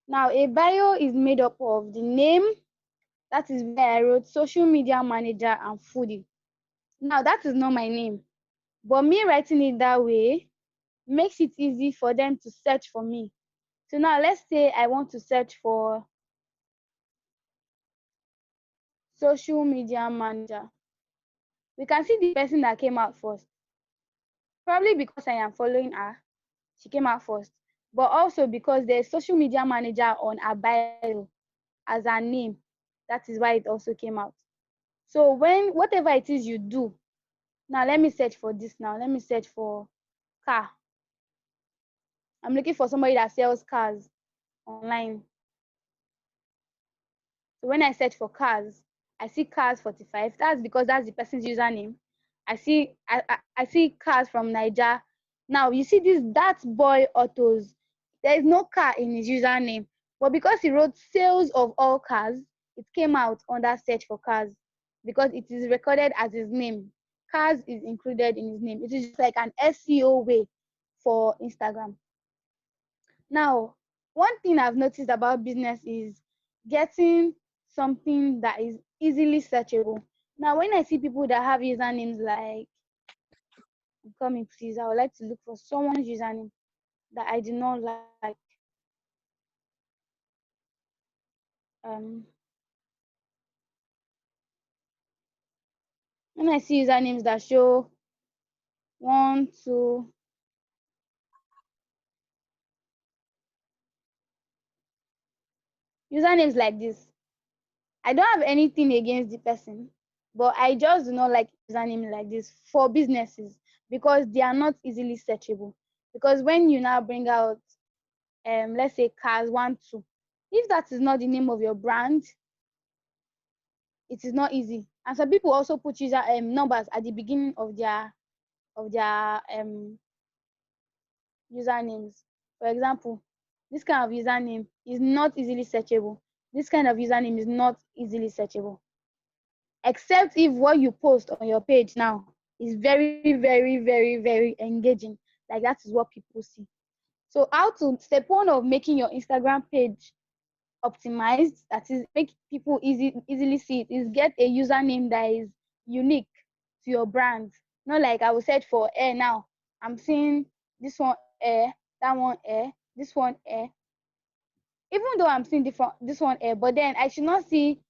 Now a bio is made up of the name, that is where I wrote social media manager and foodie. Now that is not my name, but me writing it that way makes it easy for them to search for me. So now let's say I want to search for social media manager. We can see the person that came out first. Probably because I am following her, she came out first. But also because there's social media manager on her bio as her name. That is why it also came out. So when whatever it is you do, now let me search for this now. Let me search for car. I'm looking for somebody that sells cars online. So when I search for cars, I see cars 45. That's because that's the person's username. I see cars from Niger. Now you see this that boy autos. There is no car in his username, but because he wrote sales of all cars, it came out under search for cars because it is recorded as his name. Cars is included in his name. It is just like an SEO way for Instagram. Now, one thing I've noticed about business is getting something that is easily searchable. Now, when I see people that have usernames like, I'm coming please, I would like to look for someone's username that I do not like. Um, when I see usernames that show 1, 2, usernames like this, I don't have anything against the person, but I just do not like username like this for businesses because they are not easily searchable. Because when you now bring out, let's say cars 1, 2, if that is not the name of your brand, it is not easy. And some people also put user numbers at the beginning of their usernames. For example, this kind of username is not easily searchable. This kind of username is not easily searchable. Except if what you post on your page now is very, very, very, very engaging. Like that is what people see. So how to step one of making your Instagram page optimized, that is make people easily see it, is get a username that is unique to your brand. Not like I will search for air now. I'm seeing this one air, that one air, this one air. Even though I'm seeing different this one air, but then I should not see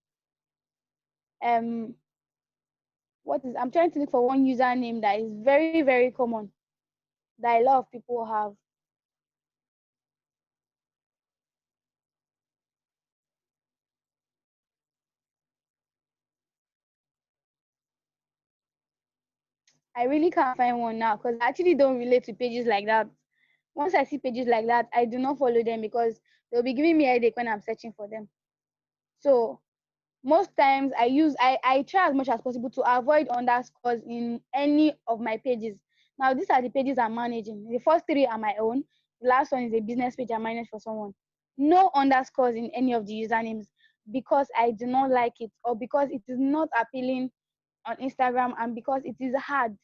I'm trying to look for one username that is very, very common that a lot of people have. I really can't find one now because I actually don't relate to pages like that. Once I see pages like that, I do not follow them because they'll be giving me a headache when I'm searching for them. So most times I try as much as possible to avoid underscores in any of my pages. Now these are the pages I'm managing. The first three are my own. The last one is a business page I manage for someone. No underscores in any of the usernames because I do not like it or because it is not appealing on Instagram and because it is hard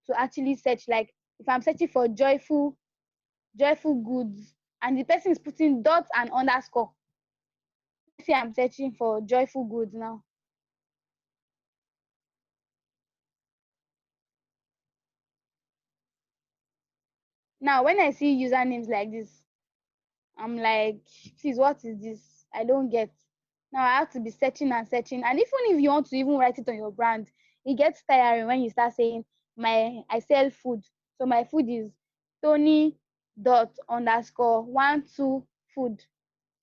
to actually search. Like if I'm searching for joyful goods and the person is putting dots and underscore. Let's say I'm searching for joyful goods now. Now, when I see usernames like this, I'm like, please, what is this? I don't get. Now I have to be searching and searching. And even if you want to even write it on your brand, it gets tiring when you start saying I sell food. So my food is Tony dot underscore 12 food.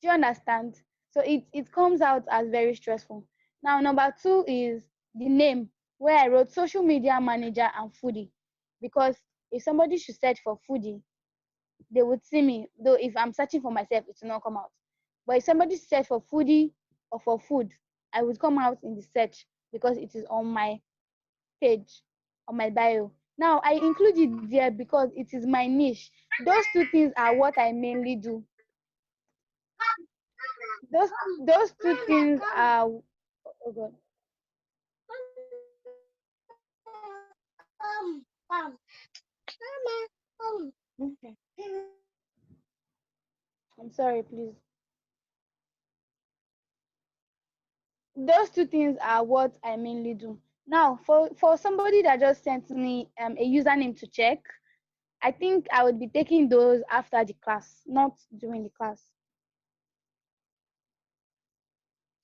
Do you understand? So it comes out as very stressful. Now number two is the name where I wrote social media manager and foodie. Because if somebody should search for foodie, they would see me. Though if I'm searching for myself, it will not come out. But if somebody search for foodie or for food, I would come out in the search because it is on my page, on my bio. Now I include it there because it is my niche. Those two things are what I mainly do. Those those two things are oh god. Okay. I'm sorry, please. Those two things are what I mainly do. Now, for somebody that just sent me a username to check, I think I would be taking those after the class, not during the class.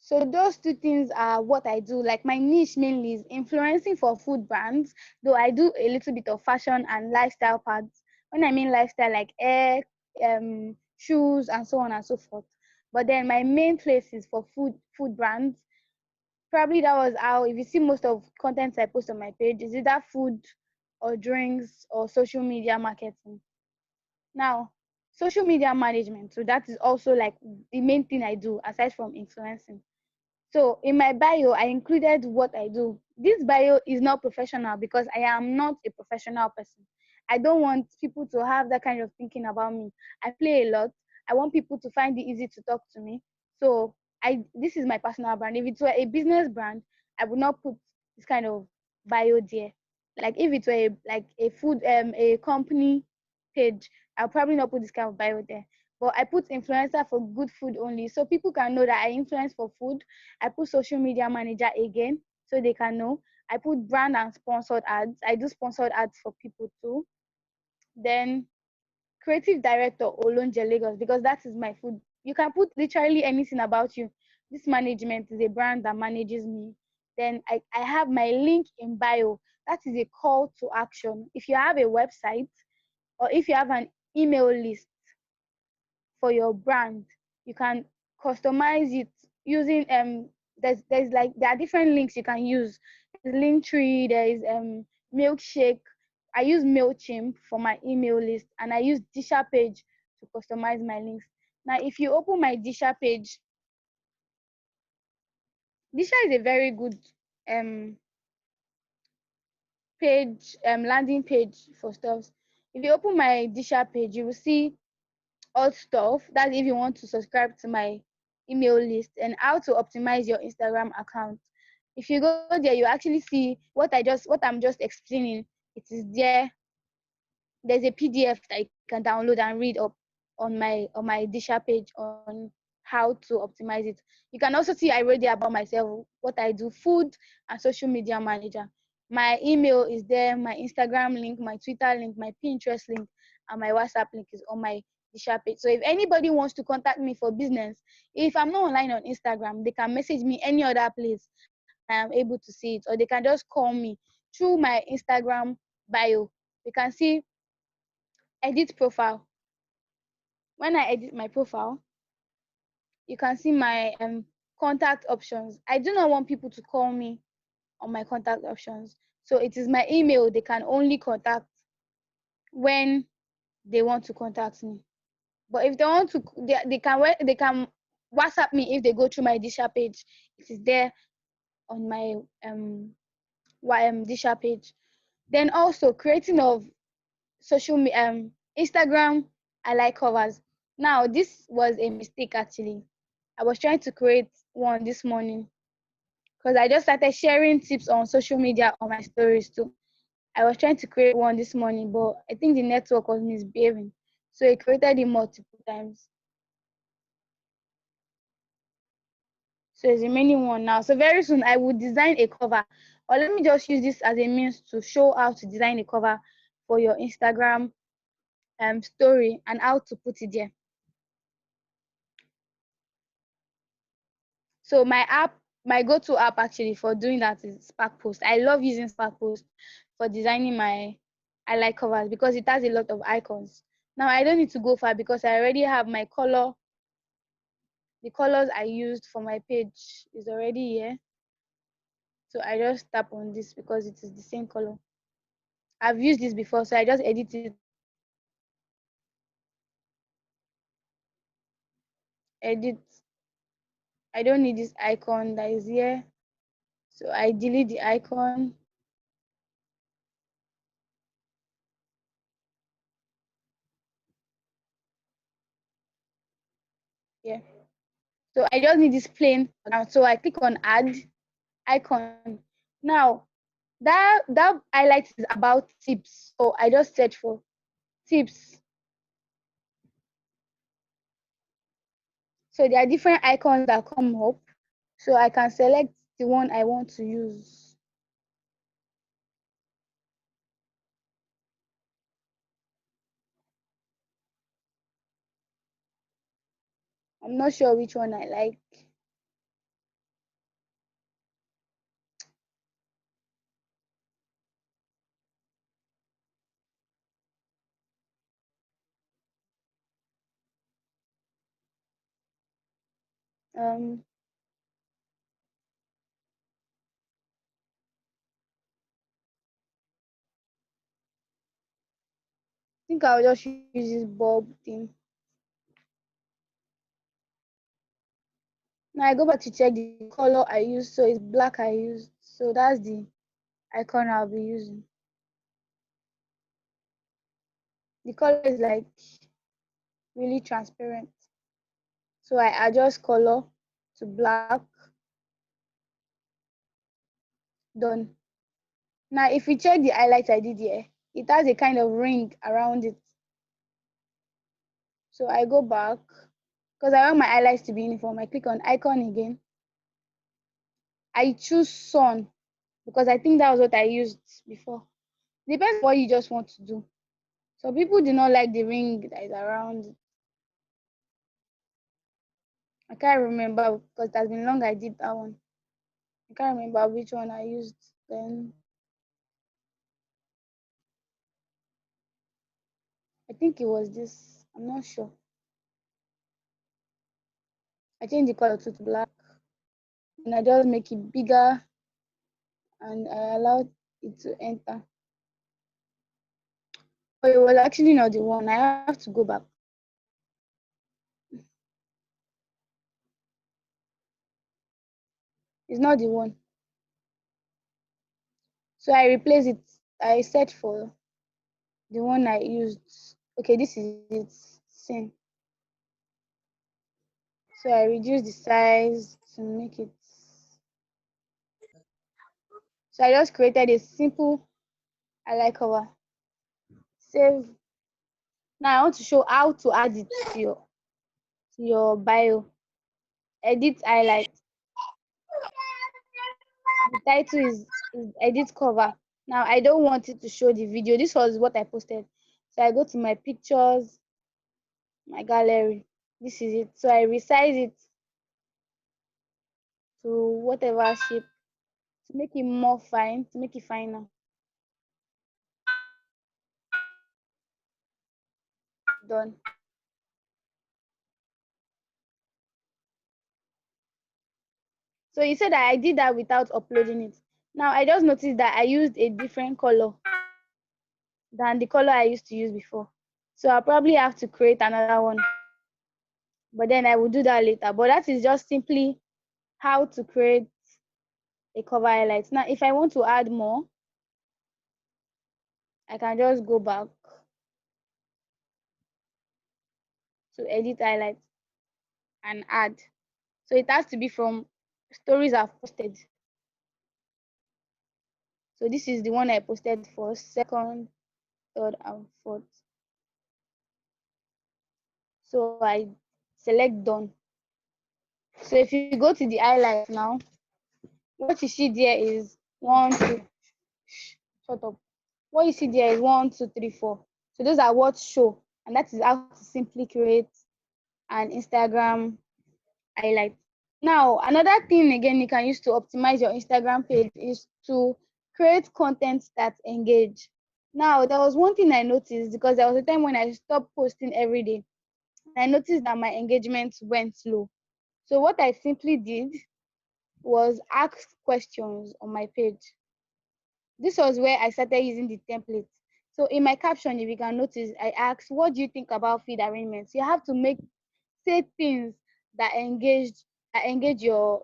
So those two things are what I do. Like my niche mainly is influencing for food brands, though I do a little bit of fashion and lifestyle parts. When I mean lifestyle, like hair, shoes, and so on and so forth. But then my main place is for food brands. Probably that was how, if you see most of contents I post on my page, is either food or drinks or social media marketing. Now, social media management, so that is also like the main thing I do aside from influencing. So in my bio, I included what I do. This bio is not professional because I am not a professional person. I don't want people to have that kind of thinking about me. I play a lot. I want people to find it easy to talk to me. So this is my personal brand. If it were a business brand, I would not put this kind of bio there. Like if it were like a food a company page, I'll probably not put this kind of bio there. But I put influencer for good food only, so people can know that I influence for food. I put social media manager again, so they can know. I put brand and sponsored ads. I do sponsored ads for people too. Then creative director Olonje Lagos, because that is my food. You can put literally anything about you. This management is a brand that manages me. Then I have my link in bio. That is a call to action. If you have a website or if you have an email list for your brand, you can customize it using there's like there are different links you can use. There's Linktree, there is Milkshake. I use Mailchimp for my email list, and I use Disha page to customize my links. Now, if you open my Disha page, Disha is a very good um page landing page for stuff. If you open my Disha page, you will see all stuff. That's if you want to subscribe to my email list and how to optimize your Instagram account. If you go there, you actually see what I'm just explaining. It is there. There's a PDF that you can download and read up on my Disha page on how to optimize it. You can also see I wrote there about myself, what I do, food and social media manager. My email is there, my Instagram link, my Twitter link, my Pinterest link, and my WhatsApp link is on my Disha page. So if anybody wants to contact me for business, if I'm not online on Instagram, they can message me any other place I'm able to see it, or they can just call me through my Instagram bio. You can see edit profile. When I edit my profile, you can see my contact options. I do not want people to call me on my contact options, so it is my email they can only contact when they want to contact me. But if they want to, they can WhatsApp me if they go through my Disha page. It is there on my Disha page. Then also creating of Instagram I like covers. Now this was a mistake actually. I was trying to create one this morning because I just started sharing tips on social media on my stories too. I was trying to create one this morning, but I think the network was misbehaving. So I created it multiple times. So it's remaining one now. So very soon I will design a cover. Or let me just use this as a means to show how to design a cover for your Instagram story and how to put it there. So my go-to app actually for doing that is Spark Post. I love using Spark Post for designing my I like covers because it has a lot of icons. Now I don't need to go far because I already have my color. The colors I used for my page is already here. So I just tap on this because it is the same color. I've used this before, so I just edit it. Edit. I don't need this icon that is here. So I delete the icon. Yeah. So I just need this plain. So I click on add icon. Now that highlight is about tips. So I just search for tips. So there are different icons that come up. So I can select the one I want to use. I'm not sure which one I like. I think I'll just use this bulb thing. Now I go back to check the color I used. So it's black I used. So that's the icon I'll be using. The color is like really transparent. So I adjust color to black. Done. Now if you check the highlight I did here, it has a kind of ring around it. So I go back because I want my highlights to be uniform. I click on icon again. I choose sun because I think that was what I used before. Depends on what you just want to do. So people do not like the ring that is around it. I can't remember because it has been long I did that one. I can't remember which one I used then. I think it was this. I'm not sure. I changed the color to black and I just make it bigger and I allowed it to enter. But it was actually not the one. I have to go back. It's not the one. So I replace it. I set for the one I used. Okay, this is it. Same. So I reduce the size to make it. So I just created a simple highlight cover. Save. Now I want to show how to add it to your bio. Edit highlight. The title is edit cover. Now I don't want it to show the video. This was what I posted. So I go to my pictures, my gallery. This is it. So I resize it to whatever shape to make it more fine, to make it finer. Done. So you said that I did that without uploading it. Now I just noticed that I used a different color than the color I used to use before. So I'll probably have to create another one. But then I will do that later. But that is just simply how to create a cover highlight. Now, if I want to add more, I can just go back to edit highlights and add. So it has to be from stories I've posted. So this is the one I posted first, second, third, and fourth. So I select done. So if you go to the highlights now, what you see there is 1, 2, shut up. What you see there is 1, 2, 3, 4. So those are what show, and that is how to simply create an Instagram highlight. Now, another thing again you can use to optimize your Instagram page is to create content that engage. Now, there was one thing I noticed because there was a time when I stopped posting every day. I noticed that my engagement went low. So what I simply did was ask questions on my page. This was where I started using the template. So in my caption, if you can notice, I asked, what do you think about feed arrangements? You have to say things that engage your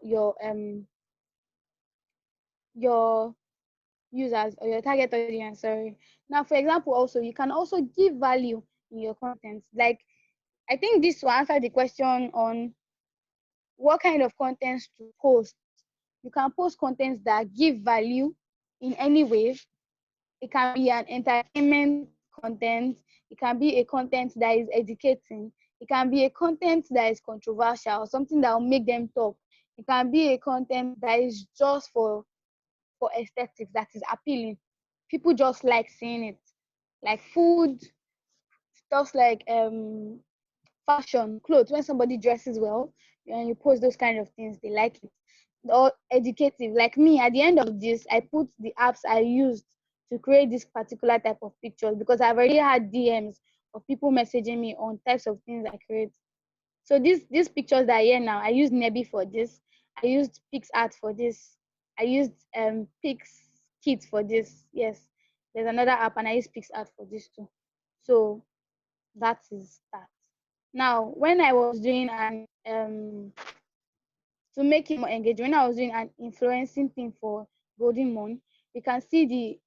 users or your target audience. Sorry. Now, for example, also you can also give value in your content. Like, I think this will answer the question on what kind of content to post. You can post contents that give value in any way. It can be an entertainment content. It can be a content that is educating. It can be a content that is controversial, something that will make them talk. It can be a content that is just for aesthetics, that is appealing. People just like seeing it, like food, stuff like fashion, clothes. When somebody dresses well and you post those kind of things, they like it. Or educative, like me. At the end of this, I put the apps I used to create this particular type of pictures because I've already had DMs of people messaging me on types of things I create. So these pictures that are here now, I used Nebi for this. I used PixArt for this. I used PixKit for this. Yes, there's another app, and I use PixArt for this too. So that is that. Now, when I was doing an to make it more engaging, when I was doing an influencing thing for Golden Moon, you can see the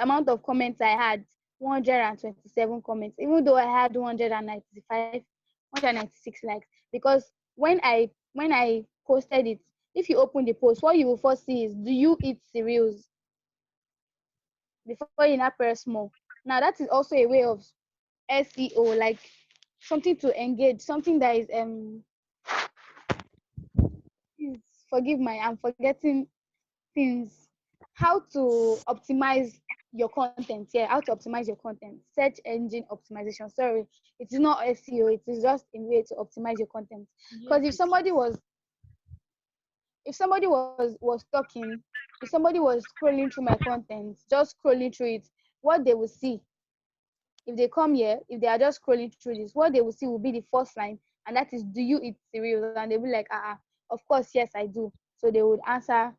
amount of comments I had, 127 comments, even though I had 196 likes. Because when I posted it, if you open the post, what you will first see is, do you eat cereals? Before you now press more. Now that is also a way of SEO, like something to engage, something that is please forgive my, I'm forgetting things. How to optimize your content. Yeah, how to optimize your content. Search engine optimization. Sorry, it is not SEO. It is just a way to optimize your content. Because if somebody was talking, if somebody was scrolling through my content, just scrolling through it, what they will see, if they come here, if they are just scrolling through this, what they will see will be the first line, and that is, do you eat cereals? And they'll be like, of course, yes, I do. So they would answer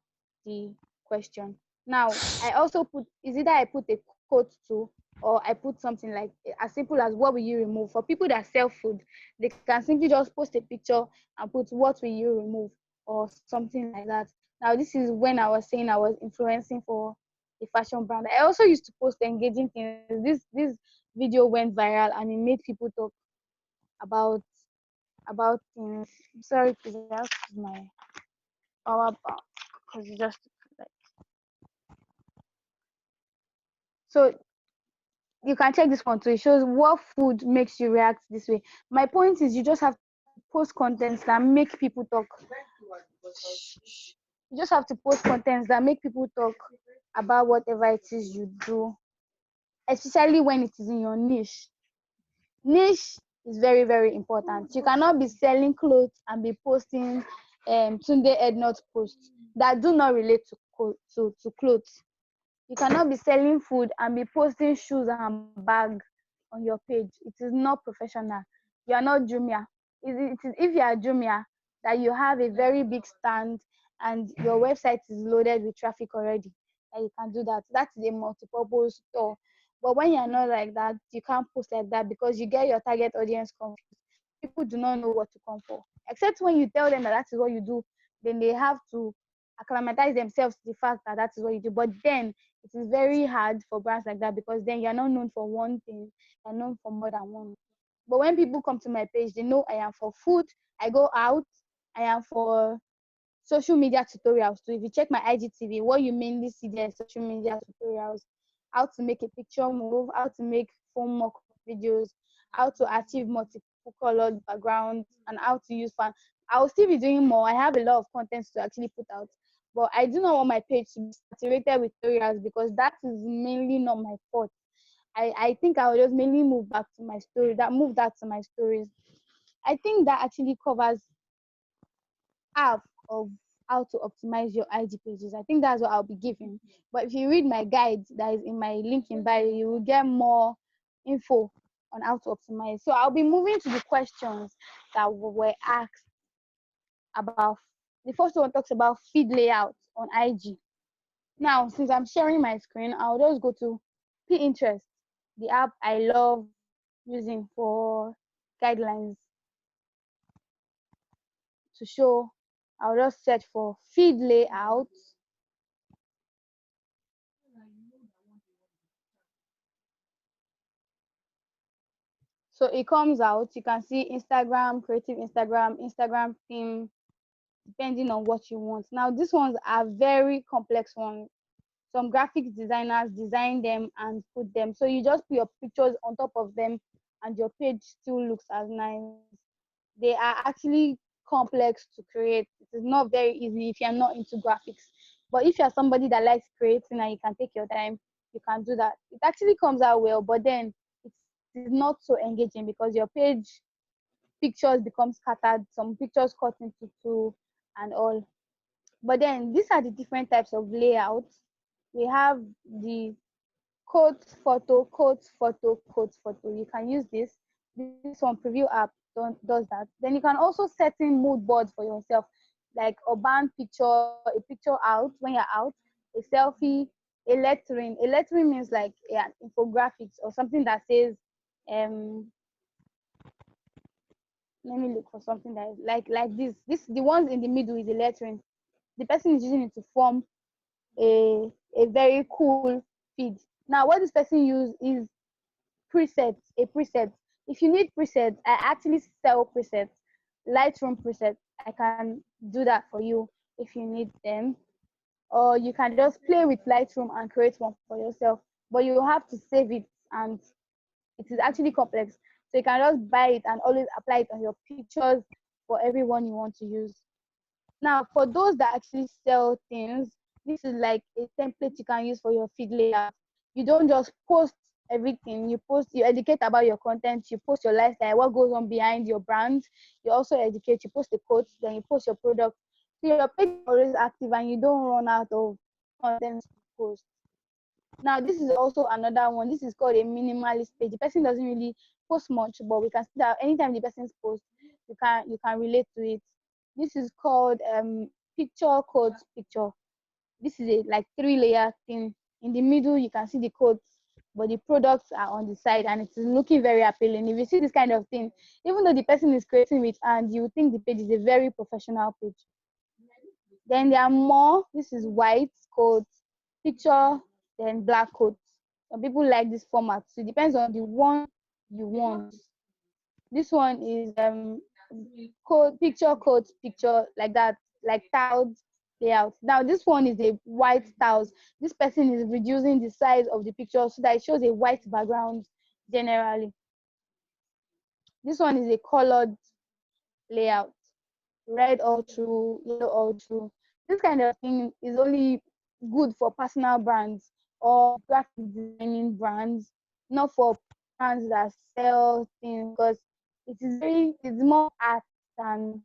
the question. Now, I also put, is either I put a quote too, or I put something like as simple as, what will you remove? For people that sell food, they can simply just post a picture and put, what will you remove, or something like that. Now, this is when I was saying I was influencing for a fashion brand. I also used to post engaging things. This video went viral and it made people talk about things. I'm sorry, please, I have to use my power bank because it's just like, so you can check this one too. It shows what food makes you react this way. My point is, you just have to post contents that make people talk. You just have to post contents that make people talk about whatever it is you do, especially when it is in your niche. Niche is very, very important. You cannot be selling clothes and be posting Tunde Ednut posts that do not relate to clothes. You cannot be selling food and be posting shoes and bag on your page. It is not professional. You are not Jumia. It is if you are Jumia that you have a very big stand and your website is loaded with traffic already, that you can do that. That is a multi-purpose store. But when you're not like that, you can't post like that because you get your target audience confused. People do not know what to come for. Except when you tell them that that is what you do, then they have to acclimatize themselves to the fact that that is what you do. But then it is very hard for brands like that because then you're not known for one thing, you're known for more than one. But when people come to my page, they know I am for food, I go out, I am for social media tutorials too. If you check my IGTV, what you mainly see there is social media tutorials, how to make a picture move, how to make phone mock videos, how to achieve multiple colored backgrounds, and how to use fan. I'll still be doing more. I have a lot of content to actually put out, but I do not want my page to be saturated with tutorials because that is mainly not my fault. I think I will just mainly move back to my story, move that to my stories. I think that actually covers half of how to optimize your IG pages. I think that's what I'll be giving. But if you read my guide that is in my link in bio, you will get more info on how to optimize. So I'll be moving to the questions that were asked about. The first one talks about feed layout on IG. Now, since I'm sharing my screen, I'll just go to Pinterest, the app I love using for guidelines to show. I'll just search for feed layout. So it comes out. You can see Instagram, creative Instagram, Instagram theme, depending on what you want. Now, these ones are very complex ones. Some graphics designers design them and put them. So you just put your pictures on top of them and your page still looks as nice. They are actually complex to create. It is not very easy if you're not into graphics. But if you're somebody that likes creating and you can take your time, you can do that. It actually comes out well, but then it is not so engaging because your page pictures become scattered, some pictures cut into two and all. But then these are the different types of layouts. We have the quote photo, quote photo, quote photo. You can use this. This one preview app does that. Then you can also set in mood boards for yourself, like urban picture, a picture out when you're out, a selfie, a lettering. A lettering means like an infographics or something that says, let me look for something that is like this. The ones in the middle is a lettering. The person is using it to form a very cool feed. Now, what this person use is presets, a preset. If you need presets, I actually sell presets, Lightroom presets. I can do that for you if you need them. Or you can just play with Lightroom and create one for yourself. But you have to save it, and it is actually complex. So you can just buy it and always apply it on your pictures for everyone you want to use. Now, for those that actually sell things, this is like a template you can use for your feed layout. You don't just post everything. You educate about your content, you post your lifestyle, what goes on behind your brand. You also educate, you post the quotes, then you post your product. So your page is always active and you don't run out of content to post. Now, this is also another one. This is called a minimalist page. The person doesn't really post much, but we can see that anytime the person's post, you can relate to it. This is called picture quotes picture. This is a like 3-layer thing. In the middle, you can see the quotes, but the products are on the side, and it is looking very appealing. If you see this kind of thing, even though the person is creating it, and you think the page is a very professional page. Then there are more. This is white quotes, picture, then black quotes. Some people like this format, so it depends on the one you want. This one is quote picture like that, like tiled layout. Now this one is a white tiles. This person is reducing the size of the picture so that it shows a white background generally. This one is a colored layout, red all through, yellow all through. This kind of thing is only good for personal brands or graphic designing brands, not for brands that sell things, because it's more art than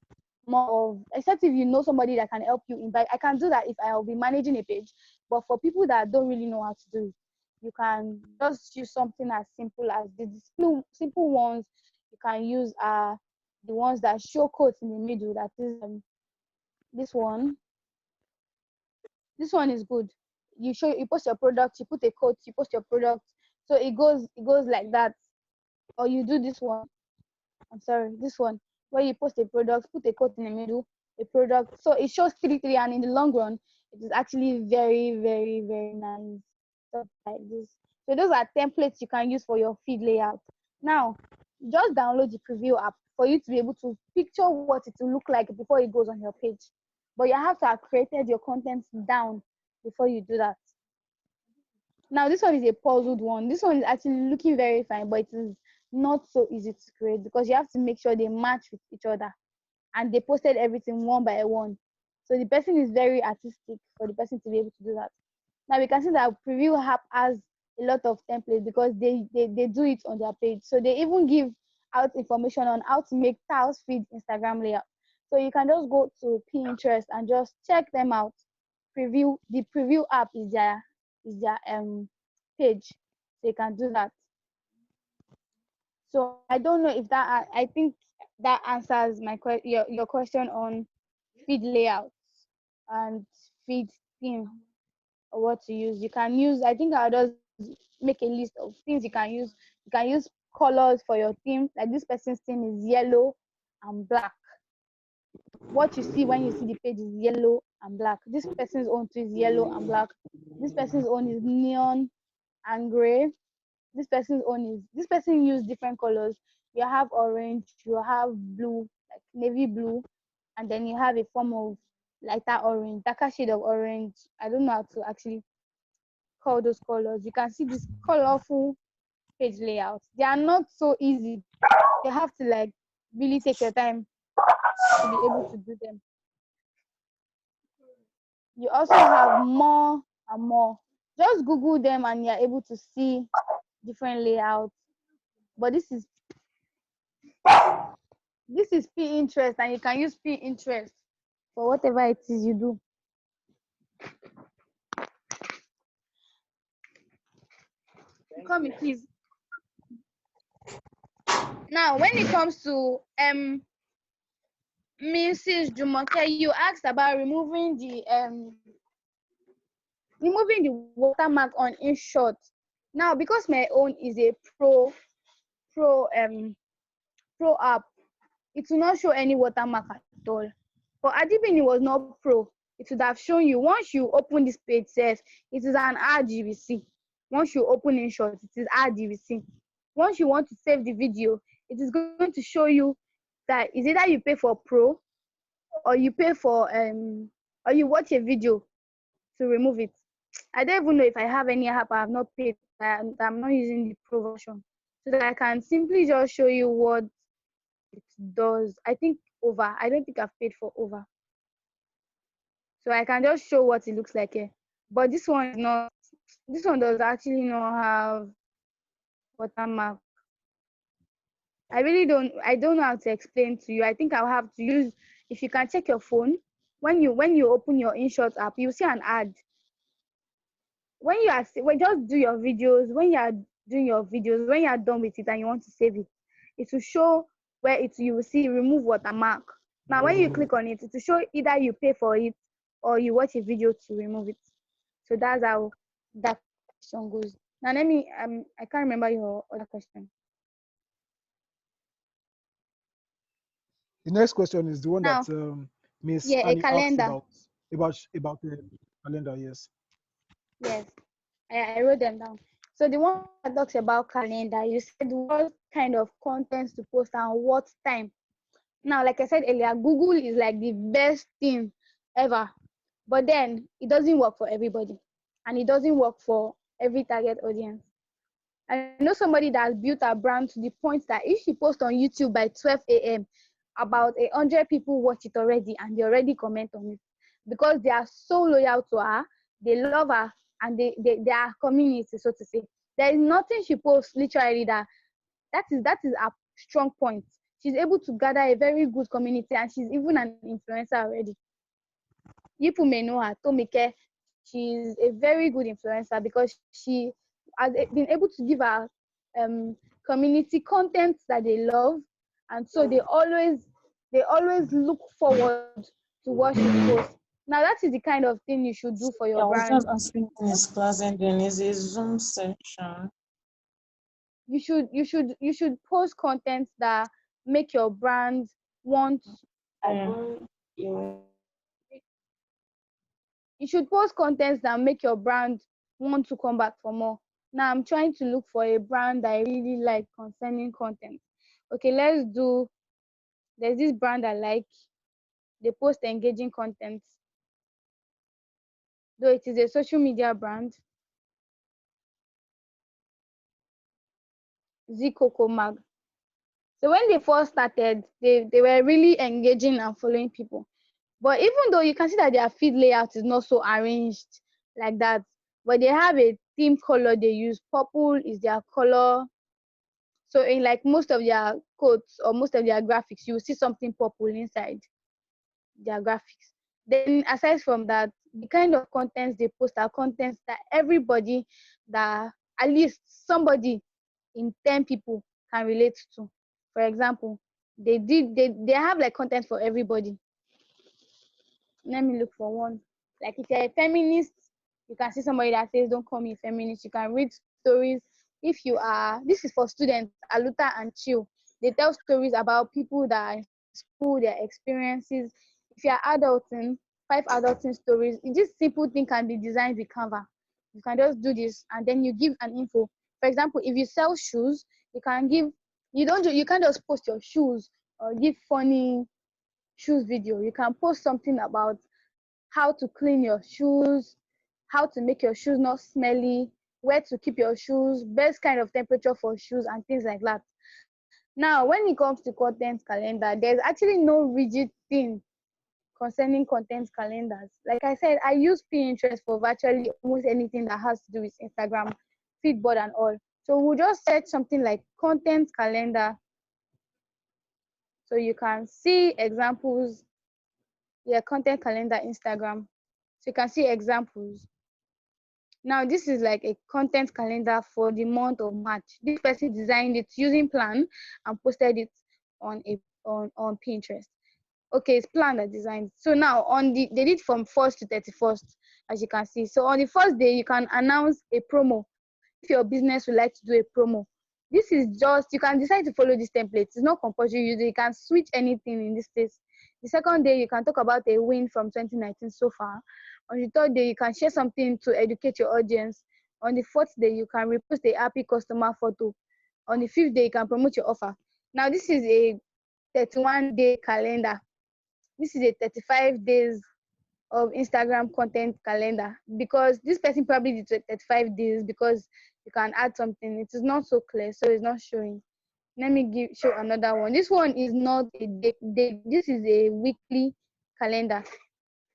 more of, except if you know somebody that can help you invite. I can do that if I'll be managing a page, but for people that don't really know how to do it, you can just use something as simple as the simple ones you can use are the ones that show quotes in the middle. That is this one. This one is good. You post your product, you put a quote, you post your product, so it goes like that. Or you do this one. I'm sorry, this one where you post a product, put a quote in the middle, a product. So it shows 3 and in the long run, it is actually very, very, very nice. Stuff like this. So those are templates you can use for your feed layout. Now, just download the preview app for you to be able to picture what it will look like before it goes on your page. But you have to have created your content down before you do that. Now, this one is a puzzled one. This one is actually looking very fine, but it is not so easy to create because you have to make sure they match with each other. And they posted everything one by one. So the person is very artistic for the person to be able to do that. Now we can see that Preview app has a lot of templates because they do it on their page. So they even give out information on how to make tiles feed Instagram layout. So you can just go to Pinterest and just check them out. The Preview app is their page. So you can do that. So I don't know if that, I think that answers your question on feed layouts and feed theme or what to use. You can use, I think I'll just make a list of things you can use. You can use colors for your theme. Like this person's theme is yellow and black. What you see when you see the page is yellow and black. This person's own too is yellow and black. This person's own is neon and gray. This person use different colors. You have orange, you have blue, like navy blue, and then you have a form of lighter orange, darker shade of orange. I don't know how to actually call those colors. You can see this colorful page layout. They are not so easy. You have to like really take your time to be able to do them. You also have more and more. Just Google them and you're able to see different layouts. But this is Pinterest, and you can use Pinterest for whatever it is you do. Call me, please. Now, when it comes to Mrs. Jumoke, you asked about removing the watermark on InShot. Now, because my own is a pro app, it will not show any watermark at all. But Adibini was not pro. It would have shown you once you open this page. Says it is an RGBC. Once you open InShot, it is RGBC. Once you want to save the video, it is going to show you that is either you pay for pro or you pay for or you watch a video to remove it. I don't even know if I have any app I have not paid. I'm not using the pro version, so that I can simply just show you what it does. I think over. I don't think I've paid for over, so I can just show what it looks like here. But this one is not. This one does actually not have watermark. I don't know how to explain to you. I think I'll have to use, if you can check your phone, when you open your InShot app, you see an ad. When just do your videos, when you are doing your videos, when you are done with it and you want to save it, it will show where you will see remove watermark. Now when you click on it, it will show either you pay for it or you watch a video to remove it. So that's how that question goes. Now let me I can't remember your other question. The next question is the one Now, that Miss yeah, a Annie asked calendar. about the calendar. Yes. Yes, I wrote them down. So the one that talks about calendar, you said what kind of contents to post and what time. Now, like I said earlier, Google is like the best thing ever, but then it doesn't work for everybody, and it doesn't work for every target audience. I know somebody that has built a brand to the point that if she posts on YouTube by 12 a.m., about 100 people watch it already, and they already comment on it because they are so loyal to her, they love her, and they are community, so to say. There is nothing she posts literally that is a strong point. she's able to gather a very good community, and she's even an influencer already. People may know her, Tomike. She's a very good influencer because she has been able to give her community content that they love, and so they always look forward to what she posts. Now that is the kind of thing you should do for your I was brand. just asking when his class ending. Is a Zoom session? You should post content that make your brand want. Yeah. You should post content that make your brand want to come back for more. Now I'm trying to look for a brand that I really like concerning content. Okay, there's this brand I like. They post engaging content. Though it is a social media brand, Zcoco Mag. So when they first started, they were really engaging and following people. But even though you can see that their feed layout is not so arranged like that, but they have a theme color they use. Purple is their color. So in like most of their codes or most of their graphics, you will see something purple inside their graphics. Then aside from that, the kind of contents they post are contents that everybody, that at least somebody in 10 people can relate to. For example, they have like content for everybody. Let me look for one. Like if you're a feminist, you can see somebody that says, "Don't call me a feminist." You can read stories. If you are, this is for students, Aluta and Chill. They tell stories about people that are in school, their experiences. If you're adulting, 5 adulting stories. This simple thing can be designed with Canva. You can just do this and then you give an info. For example, if you sell shoes, you can give. You can't just post your shoes or give funny shoes video. You can post something about how to clean your shoes, how to make your shoes not smelly, where to keep your shoes, best kind of temperature for shoes, and things like that. Now, when it comes to content calendar, there's actually no rigid thing concerning content calendars. Like I said, I use Pinterest for virtually almost anything that has to do with Instagram, feedboard, and all. So we'll just search something like content calendar so you can see examples. Yeah, content calendar Instagram. So you can see examples. Now this is like a content calendar for the month of March. This person designed it using Plan and posted it on Pinterest. Okay, it's Plan that designed. So now they did from 1st to 31st, as you can see. So on the first day, you can announce a promo. If your business would like to do a promo, this is just, you can decide to follow this template. It's not compulsory. You can switch anything in this case. The second day, you can talk about a win from 2019 so far. On the third day, you can share something to educate your audience. On the fourth day, you can repost a happy customer photo. On the fifth day, you can promote your offer. Now, this is a 31-day calendar. This is a 35 days of Instagram content calendar, because this person probably did 35 days because you can add something. It is not so clear, so it's not showing. Let me show another one. This one is not a day. This is a weekly calendar.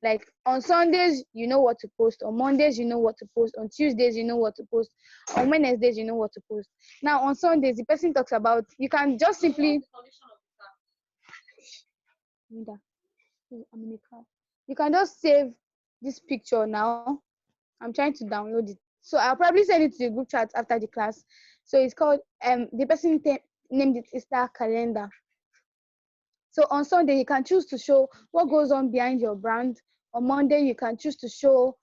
Like on Sundays, you know what to post. On Mondays, you know what to post. On Tuesdays, you know what to post. On Wednesdays, you know what to post. Now on Sundays, the person talks about, you can just simply, I'm in a car. You can just save this picture now. I'm trying to download it. So I'll probably send it to the group chat after the class. So it's called, the person named it Insta Calendar. So on Sunday, you can choose to show what goes on behind your brand. On Monday, you can choose to show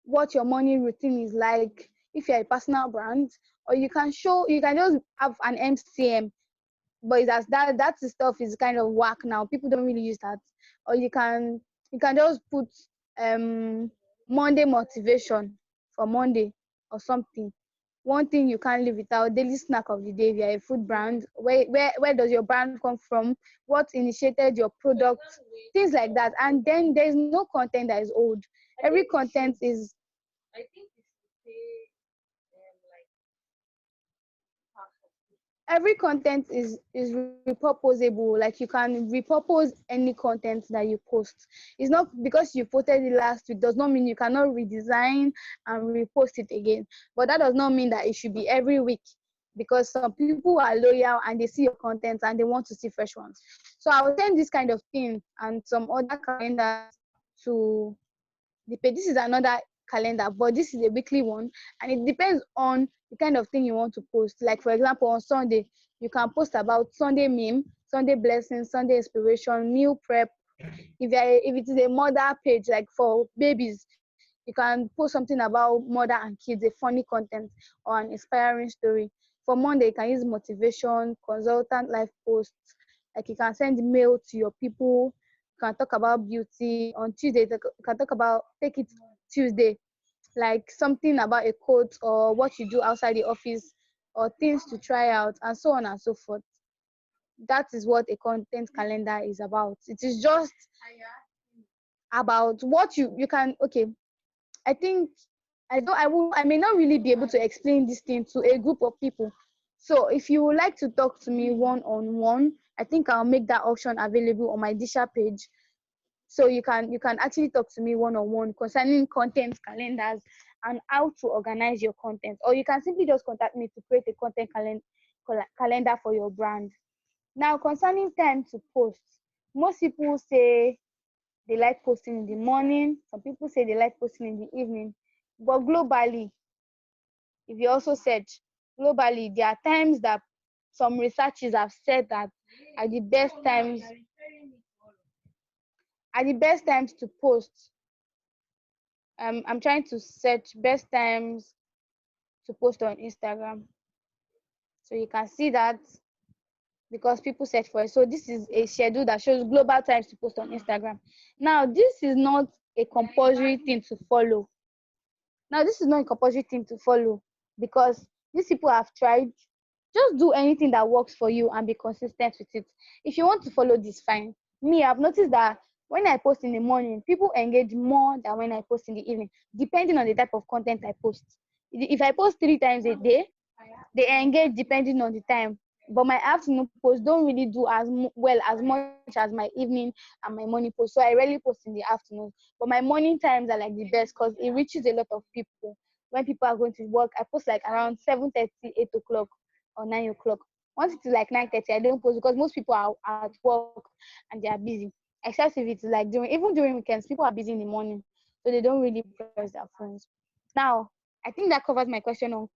what your morning routine is like if you're a personal brand, or you can just have an MCM, but it's as that stuff is kind of whack now. People don't really use that. Or you can just put Monday motivation for Monday or something. One thing you can't live without: daily snack of the day. If you're a food brand, where does your brand come from? What initiated your product? Things like that. And then there's no content that is old. Every content is, every content is repurposable. Like you can repurpose any content that you post. It's not because you posted it last week does not mean you cannot redesign and repost it again. But that does not mean that it should be every week. because some people are loyal and they see your content and they want to see fresh ones. So I will send this kind of thing and some other calendars to the page. This is another calendar, but this is a weekly one, and it depends on the kind of thing you want to post. Like for example, on Sunday, you can post about Sunday meme, Sunday blessings, Sunday inspiration, meal prep. If it is a mother page, like for babies, you can post something about mother and kids, a funny content or an inspiring story. For Monday, you can use motivation, consultant life posts. Like you can send mail to your people. You can talk about beauty. On Tuesday, you can talk about take it Tuesday, like something about a quote or what you do outside the office or things to try out and so on and so forth. That is what a content calendar is about. It is just about what you can. Okay, I think I may not really be able to explain this thing to a group of people. So if you would like to talk to me one on one, I think I'll make that option available on my Disha page. So you can actually talk to me one on one concerning content calendars and how to organize your content. Or you can simply just contact me to create a content calendar for your brand. Now concerning time to post, most people say they like posting in the morning. Some people say they like posting in the evening. But globally, if you also search globally, there are times that some researchers have said that are the best times to post. I'm trying to search best times to post on Instagram. So you can see that because people search for it. So this is a schedule that shows global times to post on Instagram. Now, this is not a compulsory thing to follow. Because these people have tried. Just do anything that works for you and be consistent with it. If you want to follow this, fine. Me, I've noticed that when I post in the morning, people engage more than when I post in the evening, depending on the type of content I post. If I post 3 times a day, they engage depending on the time. But my afternoon posts don't really do as well as much as my evening and my morning post. So I rarely post in the afternoon. But my morning times are like the best because it reaches a lot of people. When people are going to work, I post like around 7:30, 8 o'clock or 9 o'clock. Once it is like 9:30, I don't post because most people are at work and they are busy. Except if it's like even during weekends, people are busy in the morning. So they don't really press their phones. Now, I think that covers my question on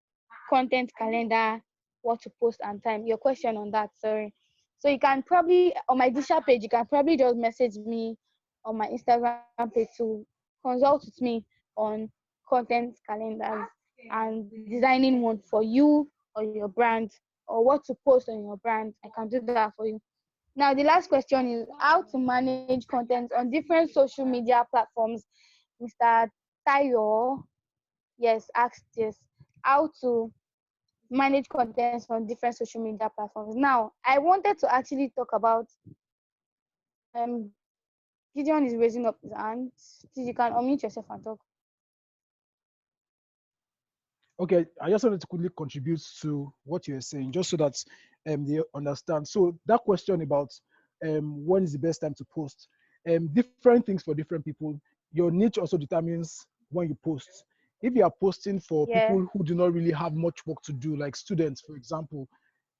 content calendar, what to post and time. Your question on that, sorry. So you can probably on my Disha page, you can probably just message me on my Instagram page to consult with me on content calendars and designing one for you or your brand or what to post on your brand. I can do that for you. Now the last question is how to manage content on different social media platforms. Mr. Tayo, yes, asked this. How to manage contents on different social media platforms. Now, I wanted to actually talk about Gideon is raising up his hand. Please, you can unmute yourself and talk. Okay, I just wanted to quickly contribute to what you're saying, just so that they understand. So that question about when is the best time to post, different things for different people. Your niche also determines when you post. If you are posting for people who do not really have much work to do, like students, for example,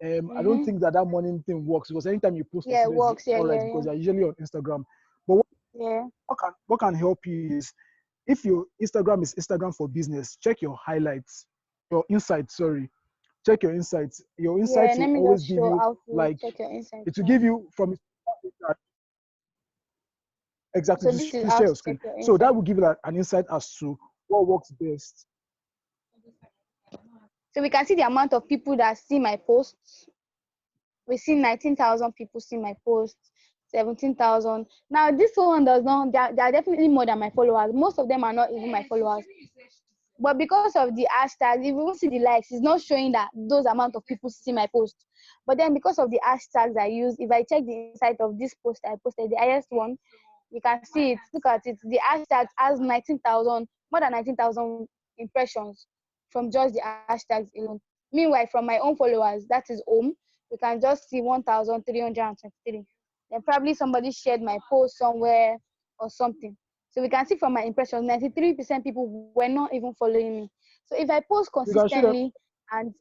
I don't think that morning thing works because anytime you post for students, works. all right, because they're usually on Instagram. But what can help you is if your Instagram is Instagram for business, check your highlights, your insights, sorry. Check your insights. Your insights will always give you like it will give you from exactly So to share your screen. So that will give you an insight as to what works best. So we can see the amount of people that see my posts. We see 19,000 people see my posts, 17,000. Now this one does not. They are definitely more than my followers. Most of them are not even my followers. But because of the hashtag, if you see the likes, it's not showing that those amount of people see my post. But then because of the hashtags I use, if I check the insight of this post I posted, the highest one, you can see it. Look at it. The hashtag has 19,000, more than 19,000 impressions from just the hashtags alone. Meanwhile, from my own followers, that is home, you can just see 1,323. Then probably somebody shared my post somewhere or something. So we can see from my impressions, 93% people were not even following me. So if I post consistently and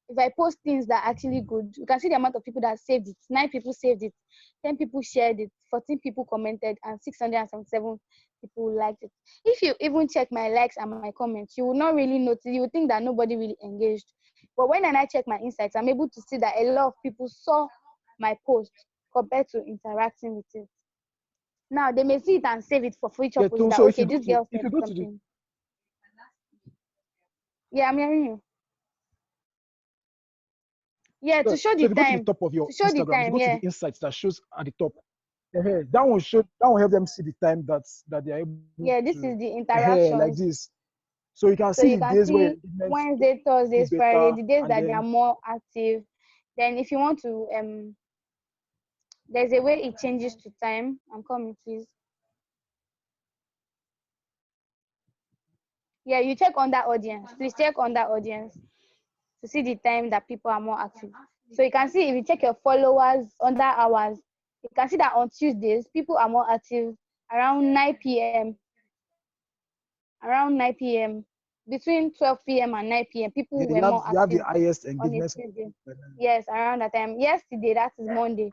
if I post things that are actually good, you can see the amount of people that saved it. 9 people saved it, 10 people shared it, 14 people commented, and 677 people liked it. If you even check my likes and my comments, you will not really notice. You will think that nobody really engaged. But when I check my insights, I'm able to see that a lot of people saw my post compared to interacting with it. Now they may see it and save it for future Yeah, posts that so okay, this girl if said you go to the something. Yeah, I'm hearing you. Yeah, to show so the if you go to the time. top of your To show the Instagram, if you time, go to the yeah. insights that shows at the top, that will help them see the time that they are able Yeah, this to is the like interactions. this. So you can So see you the can days where see engagement Wednesday, did Thursdays, Friday, better, the days and that they are then more active. Then if you want to there's a way it changes to time. I'm coming, please. Yeah, you check on that audience. Please check on that audience to see the time that people are more active. So you can see if you check your followers under hours, you can see that on Tuesdays, people are more active around 9 p.m. Around 9 p.m. Between 12 p.m. and 9 p.m. yeah, People were more you have the active highest on a engagement. Tuesday. Yes, around that time. Yesterday, that is Monday.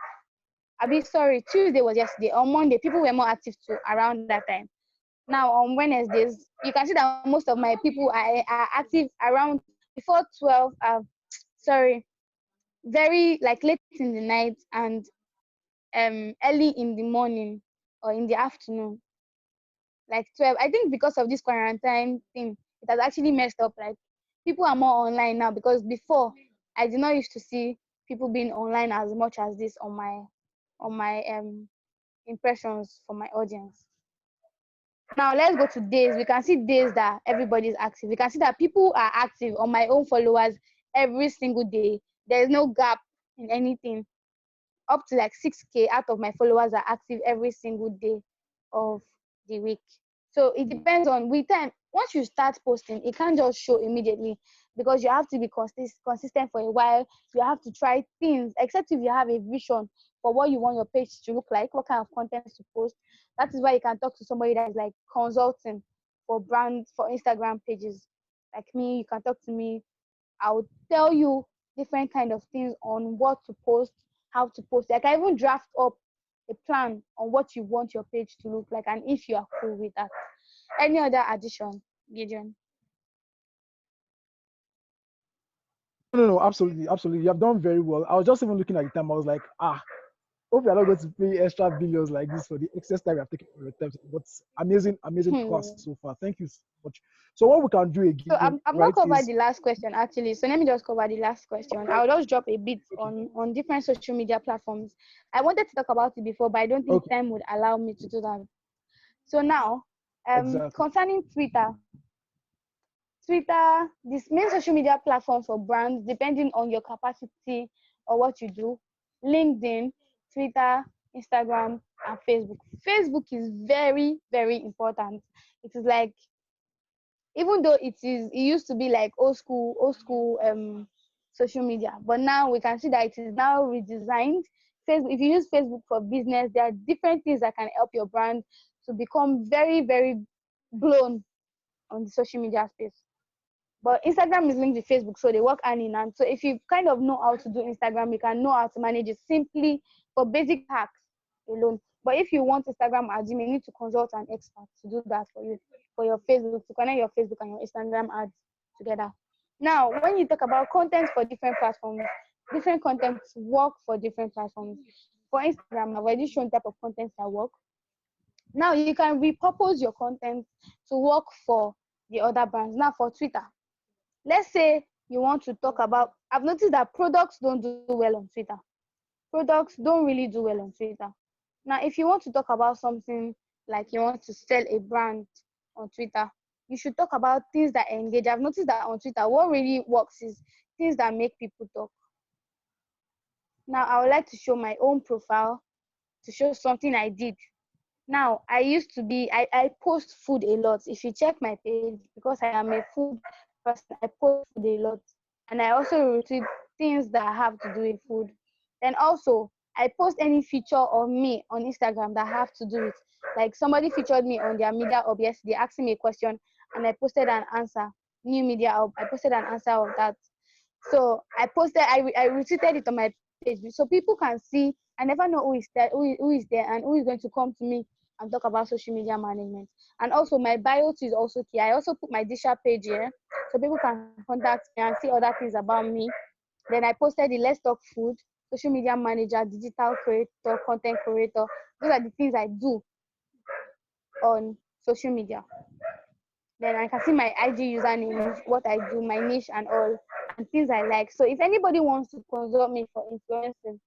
Tuesday was yesterday. On Monday, people were more active too around that time. Now on Wednesdays, you can see that most of my people are active around before 12. Sorry, very like late in the night and early in the morning or in the afternoon, like 12. I think because of this quarantine thing, it has actually messed up. Like people are more online now because before I did not used to see people being online as much as this on my impressions for my audience. Now let's go to days. We can see days that everybody is active. We can see that people are active on my own followers every single day. There is no gap in anything. Up to like 6K out of my followers are active every single day of the week. So it depends on with time. Once you start posting, it can't just show immediately because you have to be consistent for a while. You have to try things, except if you have a vision for what you want your page to look like, what kind of content to post. That is why you can talk to somebody that is like consulting for brand for Instagram pages. Like me, you can talk to me. I'll tell you different kind of things on what to post, how to post. Like I even draft up a plan on what you want your page to look like and if you are cool with that. Any other addition, Gideon? No, absolutely, absolutely. You have done very well. I was just even looking at the time. I was like, hope you're not going to pay extra billions like this for the excess time you have taken for your time. But amazing class so far. Thank you so much. So what we can do So again, I've not right, covered is the last question actually. So let me just cover the last question. I'll just drop a bit on different social media platforms. I wanted to talk about it before, but I don't think okay, time would allow me to do that. So now, exactly. concerning Twitter, this main social media platform for brands, depending on your capacity or what you do. LinkedIn, Twitter, Instagram, and Facebook. Facebook is very, very important. It is like, even though it used to be like old school social media, but now we can see that it is now redesigned. Facebook, if you use Facebook for business, there are different things that can help your brand to become very, very blown on the social media space. But Instagram is linked with Facebook, so they work hand in hand. So if you kind of know how to do Instagram, you can know how to manage it simply for basic hacks alone. But if you want Instagram ads, you may need to consult an expert to do that for you, for your Facebook, to connect your Facebook and your Instagram ads together. Now, when you talk about content for different platforms, different contents work for different platforms. For Instagram, I've already shown type of contents that work. Now you can repurpose your content to work for the other brands. Now for Twitter, let's say you want to talk about, I've noticed that products don't do well on Twitter. Products don't really do well on Twitter. Now, if you want to talk about something like you want to sell a brand on Twitter, you should talk about things that engage. I've noticed that on Twitter, what really works is things that make people talk. Now, I would like to show my own profile to show something I did. Now, I post food a lot. If you check my page, because I am a food person, I post food a lot. And I also retweet things that have to do with food. Then also, I post any feature of me on Instagram that have to do with, like somebody featured me on their media hub yesterday, asking me a question, and I posted an answer. New media hub, I posted an answer of that. So I posted, I retweeted it on my page so people can see. I never know who is there, who is there, and who is going to come to me and talk about social media management. And also my bio too is also key. I also put my Disha page here so people can contact me and see other things about me. Then I posted the Let's Talk Food, social media manager, digital creator, content creator. Those are the things I do on social media. Then I can see my IG username, what I do, my niche and all, and things I like. So if anybody wants to consult me for influencing,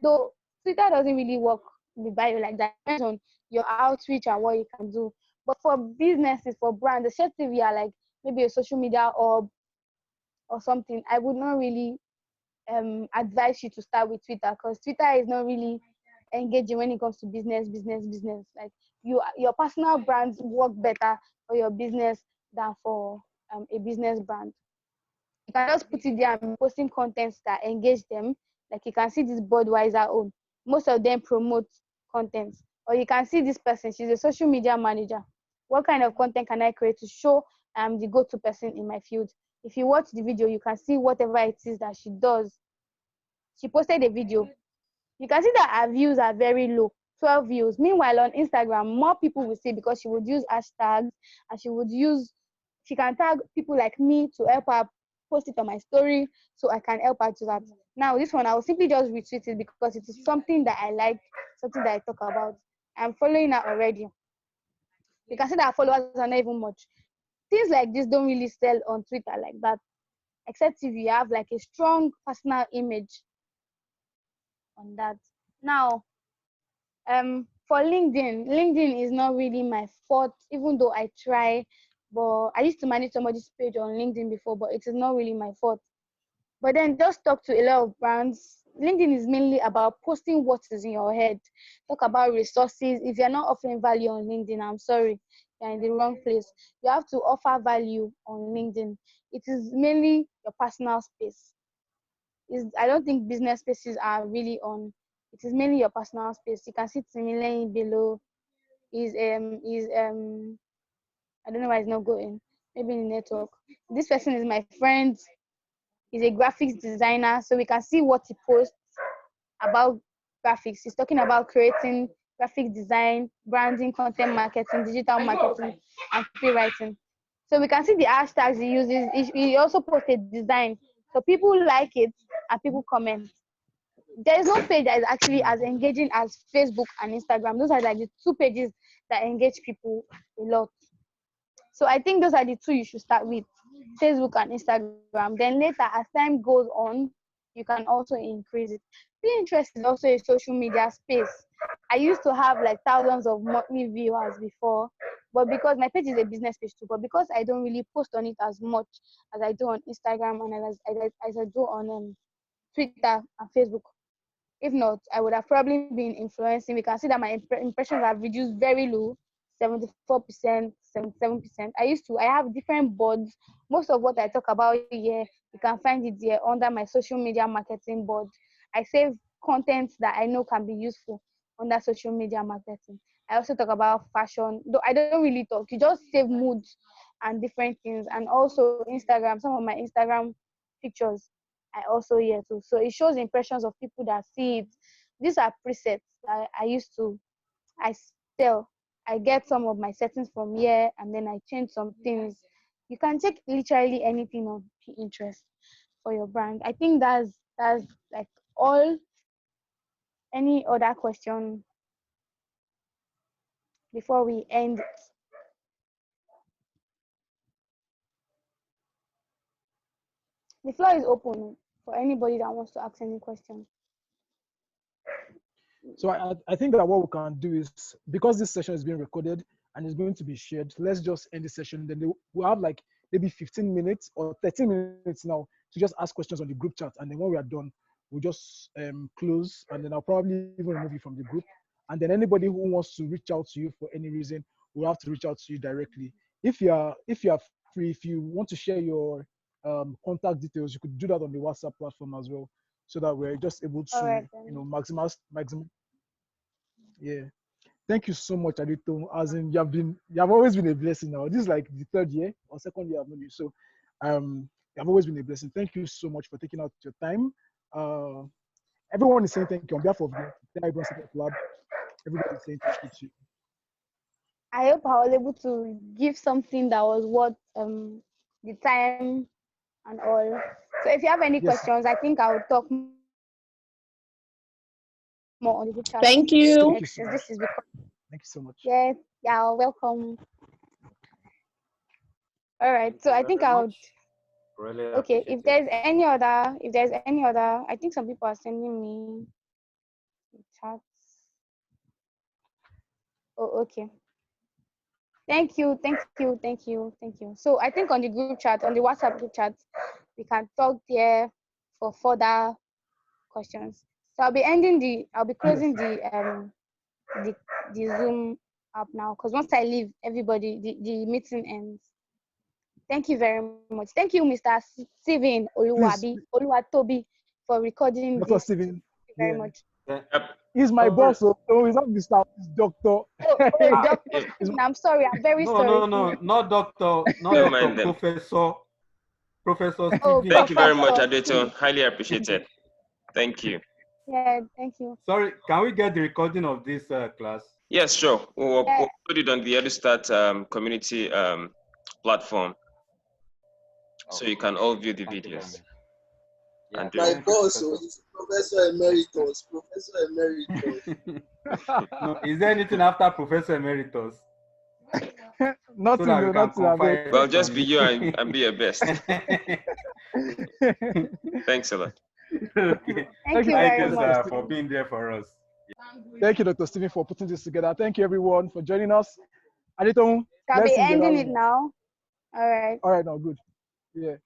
though Twitter doesn't really work the bio like that, depends on your outreach and what you can do. But for businesses, for brands, especially if you are like maybe a social media or something, I would not really advise you to start with Twitter, because Twitter is not really engaging when it comes to business. Like your personal brands work better for your business than for a business brand. You can just put it there and be posting contents that engage them. Like you can see this Budweiser own. Most of them promote content. Or you can see this person, she's a social media manager. What kind of content can I create to show I'm the go-to person in my field? If you watch the video, you can see whatever it is that she does. She posted a video. You can see that her views are very low, 12 views. Meanwhile, on Instagram, more people will see because she would use hashtags and she can tag people like me to help her post it on my story so I can help her do that. Now, this one, I will simply just retweet it because it is something that I like, something that I talk about. I'm following her already. You can see that her followers are not even much. Things like this don't really sell on Twitter like that, except if you have like a strong personal image on that. Now, for LinkedIn is not really my fault, even though I try. But I used to manage somebody's page on LinkedIn before, but it is not really my fault. But then just talk to a lot of brands. LinkedIn is mainly about posting what is in your head. Talk about resources. If you're not offering value on LinkedIn, I'm sorry, you're in the wrong place. You have to offer value on LinkedIn. It is mainly your personal space. I don't think business spaces are really on. It is mainly your personal space. You can see Timileyin below. Is I don't know why it's not going. Maybe in the network. This person is my friend. He's a graphics designer, so we can see what he posts about graphics. He's talking about creating graphic design, branding, content marketing, digital marketing, and copywriting. So we can see the hashtags he uses. He also posted design. So people like it and people comment. There is no page that is actually as engaging as Facebook and Instagram. Those are like the two pages that engage people a lot. So I think those are the two you should start with, Facebook and Instagram. Then later, as time goes on, you can also increase it. Pinterest is also a social media space. I used to have like thousands of monthly viewers before, but because my page is a business page too, but because I don't really post on it as much as I do on Instagram and as I do on Twitter and Facebook. If not, I would have probably been influencing. We can see that my impressions have reduced very low, 74%, 77%. I have different boards. Most of what I talk about here, you can find it here under my social media marketing board. I save content that I know can be useful under social media marketing. I also talk about fashion, though I don't really talk. You just save moods and different things. And also Instagram, some of my Instagram pictures I also hear too. So it shows impressions of people that see it. These are presets I used to, I sell. I get some of my settings from here and then I change some things. You can check literally anything on Pinterest for your brand. I think that's like all. Any other question before we end? The floor is open for anybody that wants to ask any question. So I think that what we can do is, because this session is being recorded and is going to be shared, let's just end the session. Then we'll have like maybe 15 minutes or 13 minutes now to just ask questions on the group chat. And then when we are done, we'll just close, and then I'll probably even remove you from the group. And then anybody who wants to reach out to you for any reason will have to reach out to you directly. If you are free, if you want to share your contact details, you could do that on the WhatsApp platform as well, so that we're just able to, Alright, maximize. Yeah. Thank you so much, Adetoun. As in, you have always been a blessing now. This is like the third year or second year I've known you. So You have always been a blessing. Thank you so much for taking out your time. Everyone is saying thank you on behalf of the Ibron Secret Club. Everybody is saying thank you to you. I hope I was able to give something that was worth the time and all. So if you have any Yes. questions, I think I will talk more on the group chat. Thank you. Thank you so much. This is because Thank you so much. yeah, welcome. All right, Thank so you I think very I would. much. Really Okay, appreciate if there's it. any other, I think some people are sending me chats. Oh, okay. Thank you. So I think on the group chat, on the WhatsApp group chat, we can talk there for further questions. So I'll be closing the Zoom app now, because once I leave, everybody the meeting ends. Thank you very much. Thank you, Mr. Steven Oluwatobi, for recording Dr. this. Steven. Thank you very Yeah. much. Yep. He's my Sorry. boss, so he's not Mr. He's Doctor. Dr. Steven, I'm sorry. I'm very sorry. No, not doctor, not Don't doctor, mind them. Professor Oh, Steven. Thank you very much, Professor. Adetoun. Highly appreciated. Thank you. Yeah, thank you. Sorry, can we get the recording of this class? Yes, sure. We'll Yeah. put it on the EduStart community platform, so you can all view the Thank you very videos. much. Yeah, And do My it. thank you, boss Professor. is Professor Emeritus. Professor Emeritus. No, is there anything after Professor Emeritus? So Nothing, that we no, can nothing. I beg. confide Well, just on be it. you and be your best. Thanks a lot. Okay. Thank you Thank very you, Dr. much. sir, Steven. for being there for us. Thank you, Dr. Steven, for putting this together. Thank you, everyone, for joining us. Adetoun, I'll be let's sing the ending last it one. now. All right. All right, now, good. Yeah.